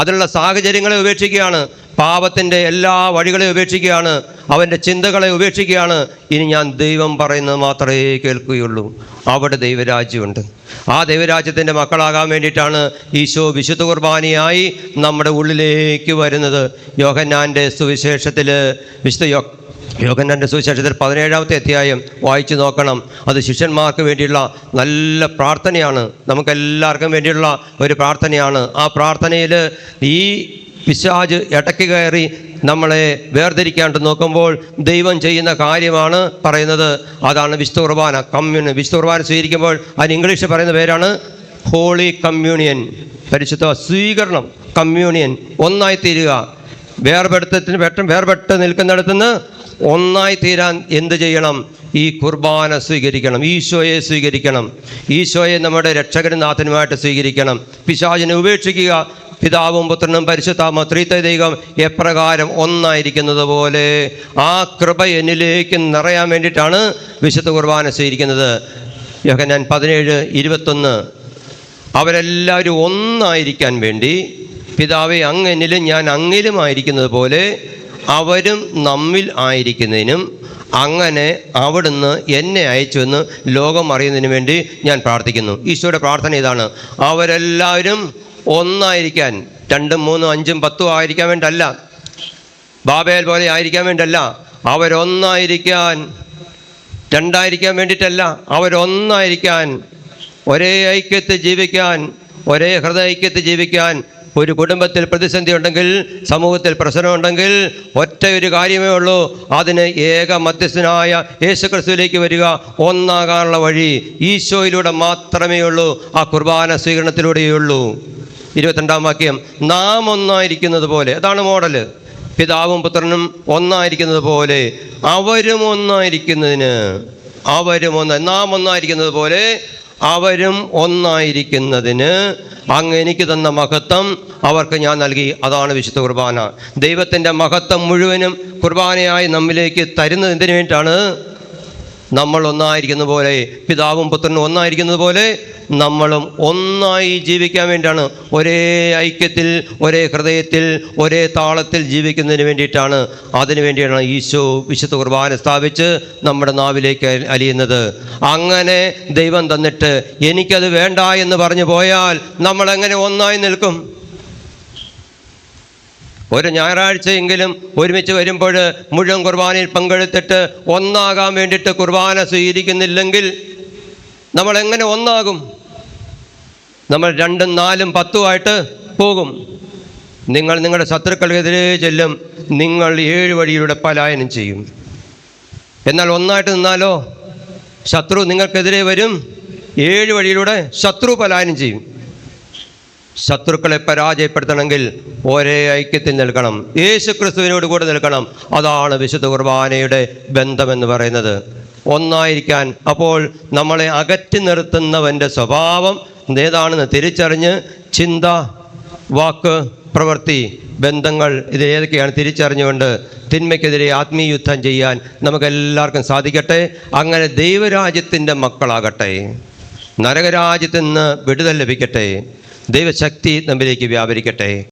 അതിനുള്ള സാഹചര്യങ്ങളെ ഉപേക്ഷിക്കുകയാണ്, പാപത്തിൻ്റെ എല്ലാ വഴികളെ ഉപേക്ഷിക്കുകയാണ്, അവൻ്റെ ചിന്തകളെ ഉപേക്ഷിക്കുകയാണ്. ഇനി ഞാൻ ദൈവം പറയുന്നത് മാത്രമേ കേൾക്കുകയുള്ളൂ. അവിടെ ദൈവരാജ്യമുണ്ട്. ആ ദൈവരാജ്യത്തിൻ്റെ മക്കളാകാൻ വേണ്ടിയിട്ടാണ് ഈശോ വിശുദ്ധ കുർബാനയായി നമ്മുടെ ഉള്ളിലേക്ക് വരുന്നത്. യോഹന്നാൻ്റെ സുവിശേഷത്തിൽ യോഹന്നാൻ്റെ സുവിശേഷത്തിൽ 17-ാമത്തെ അധ്യായം വായിച്ചു നോക്കണം. അത് ശിഷ്യന്മാർക്ക് വേണ്ടിയുള്ള നല്ല പ്രാർത്ഥനയാണ്, നമുക്കെല്ലാവർക്കും വേണ്ടിയുള്ള ഒരു പ്രാർത്ഥനയാണ്. ആ പ്രാർത്ഥനയിൽ ഈ പിശാച് ഇടയ്ക്ക് കയറി നമ്മളെ വേർതിരിക്കാണ്ട് നോക്കുമ്പോൾ ദൈവം ചെയ്യുന്ന കാര്യമാണ് പറയുന്നത്. അതാണ് വിശുദ്ധ കുർബാന, വിശുദ്ധ കുർബാന സ്വീകരിക്കുമ്പോൾ അതിന് ഇംഗ്ലീഷിൽ പറയുന്ന പേരാണ് ഹോളി കമ്മ്യൂണിയൻ, പരിശുദ്ധ സ്വീകരണം. കമ്മ്യൂണിയൻ, ഒന്നായി തീരുക. വേർപെട്ട് നിൽക്കുന്നിടത്തുനിന്ന് ഒന്നായി തീരാൻ എന്ത് ചെയ്യണം? ഈ കുർബാന സ്വീകരിക്കണം, ഈശോയെ സ്വീകരിക്കണം, ഈശോയെ നമ്മുടെ രക്ഷകനും നാഥനുമായിട്ട് സ്വീകരിക്കണം. പിശാചിനെ ഉപേക്ഷിക്കുക. പിതാവും പുത്രനും പരിശുദ്ധാത്മ ത്രിത്വദൈവം എപ്രകാരം ഒന്നായിരിക്കുന്നത് പോലെ ആ കൃപ എന്നിലേക്ക് നിറയാൻ വേണ്ടിയിട്ടാണ് വിശുദ്ധ കുർബാന സ്വീകരിക്കുന്നത്. യോഹന്നാൻ 17:21 അവരെല്ലാവരും ഒന്നായിരിക്കാൻ വേണ്ടി പിതാവേ അങ്ങ് എന്നിലും ഞാൻ അങ്ങിലും ആയിരിക്കുന്നത് പോലെ അവരും നമ്മിൽ ആയിരിക്കുന്നതിനും അങ്ങനെ അവിടുന്ന് എന്നെ അയച്ചുവെന്ന് ലോകം അറിയുന്നതിന് വേണ്ടി ഞാൻ പ്രാർത്ഥിക്കുന്നു. ഈശോയുടെ പ്രാർത്ഥന ഇതാണ്. അവരെല്ലാവരും ഒന്നായിരിക്കാൻ, 2, 3, 5, 10 ആയിരിക്കാൻ വേണ്ടല്ല, ബാബേൽ പോലെ ആയിരിക്കാൻ വേണ്ടല്ല, അവരൊന്നായിരിക്കാൻ, 2 ആയിരിക്കാൻ വേണ്ടിയിട്ടല്ല, അവരൊന്നായിരിക്കാൻ, ഒരേ ഐക്യത്തിൽ ജീവിക്കാൻ, ഒരേ ഹൃദയ ഐക്യത്തിൽ ജീവിക്കാൻ. ഒരു കുടുംബത്തിൽ പ്രതിസന്ധി ഉണ്ടെങ്കിൽ, സമൂഹത്തിൽ പ്രശ്നമുണ്ടെങ്കിൽ ഒറ്റ ഒരു കാര്യമേ ഉള്ളൂ, അതിന് ഏക മധ്യസ്ഥനായ യേശുക്രിസ്തുവിലേക്ക് വരിക. ഒന്നാകാനുള്ള വഴി ഈശോയിലൂടെ മാത്രമേ ഉള്ളൂ, ആ കുർബാന സ്വീകരണത്തിലൂടെയേ ഉള്ളൂ. 22-ാം വാക്യം, നാം ഒന്നായിരിക്കുന്നത് പോലെ, അതാണ് മോഡല്. പിതാവും പുത്രനും ഒന്നായിരിക്കുന്നത് പോലെ അവരും ഒന്നായിരിക്കുന്നതിന്, നാം ഒന്നായിരിക്കുന്നത് പോലെ അവരും ഒന്നായിരിക്കുന്നതിന് അങ്ങ് എനിക്ക് തന്ന മഹത്വം അവർക്ക് ഞാൻ നൽകി. അതാണ് വിശുദ്ധ കുർബാന. ദൈവത്തിൻ്റെ മഹത്വം മുഴുവനും കുർബാനയായി നമ്മിലേക്ക് തരുന്നത് എന്തിനു വേണ്ടിയിട്ടാണ്? നമ്മൾ ഒന്നായിരിക്കുന്ന പോലെ, പിതാവും പുത്രനും ഒന്നായിരിക്കുന്നത് പോലെ നമ്മളും ഒന്നായി ജീവിക്കാൻ വേണ്ടിയാണ്. ഒരേ ഐക്യത്തിൽ, ഒരേ ഹൃദയത്തിൽ, ഒരേ താളത്തിൽ ജീവിക്കുന്നതിന് വേണ്ടിയിട്ടാണ്. അതിനു വേണ്ടിയാണ് ഈശോ വിശുദ്ധ കുർബാന സ്ഥാപിച്ച് നമ്മുടെ നാവിലേക്ക് അലിയുന്നത്. അങ്ങനെ ദൈവം തന്നിട്ട് എനിക്കത് വേണ്ട എന്ന് പറഞ്ഞു പോയാൽ നമ്മളെങ്ങനെ ഒന്നായി നിൽക്കും? ഒരു ഞായറാഴ്ചയെങ്കിലും ഒരുമിച്ച് വരുമ്പോൾ മുഴുവൻ കുർബാനയിൽ പങ്കെടുത്തിട്ട് ഒന്നാകാൻ വേണ്ടിയിട്ട് കുർബാന സ്വീകരിക്കുന്നില്ലെങ്കിൽ നമ്മൾ എങ്ങനെ ഒന്നാകും? നമ്മൾ 2, 4, 10 പോകും. നിങ്ങൾ നിങ്ങളുടെ ശത്രുക്കൾക്കെതിരെ ചെല്ലും, നിങ്ങൾ 7 വഴിയിലൂടെ പലായനം ചെയ്യും. എന്നാൽ ഒന്നായിട്ട് നിന്നാലോ ശത്രു നിങ്ങൾക്കെതിരെ വരും, 7 വഴിയിലൂടെ ശത്രു പലായനം ചെയ്യും. ശത്രുക്കളെ പരാജയപ്പെടുത്തണമെങ്കിൽ ഒരേ ഐക്യത്തിൽ നിൽക്കണം, യേശു ക്രിസ്തുവിനോട് കൂടെ നിൽക്കണം. അതാണ് വിശുദ്ധ കുർബാനയുടെ ബന്ധമെന്ന് പറയുന്നത്, ഒന്നായിരിക്കാൻ. അപ്പോൾ നമ്മളെ അകറ്റി നിർത്തുന്നവൻ്റെ സ്വഭാവം ഏതാണെന്ന് തിരിച്ചറിഞ്ഞ് ചിന്ത, വാക്ക്, പ്രവൃത്തി, ബന്ധങ്ങൾ ഇതിലേതൊക്കെയാണ് തിരിച്ചറിഞ്ഞുകൊണ്ട് തിന്മയ്ക്കെതിരെ ആത്മീയ യുദ്ധം ചെയ്യാൻ നമുക്കെല്ലാവർക്കും സാധിക്കട്ടെ. അങ്ങനെ ദൈവരാജ്യത്തിൻ്റെ മക്കളാകട്ടെ, നരകരാജ്യത്തിൽ നിന്ന് വിടുതൽ ലഭിക്കട്ടെ, ദൈവശക്തി നമ്മിലേക്ക് വ്യാപരിക്കട്ടെ.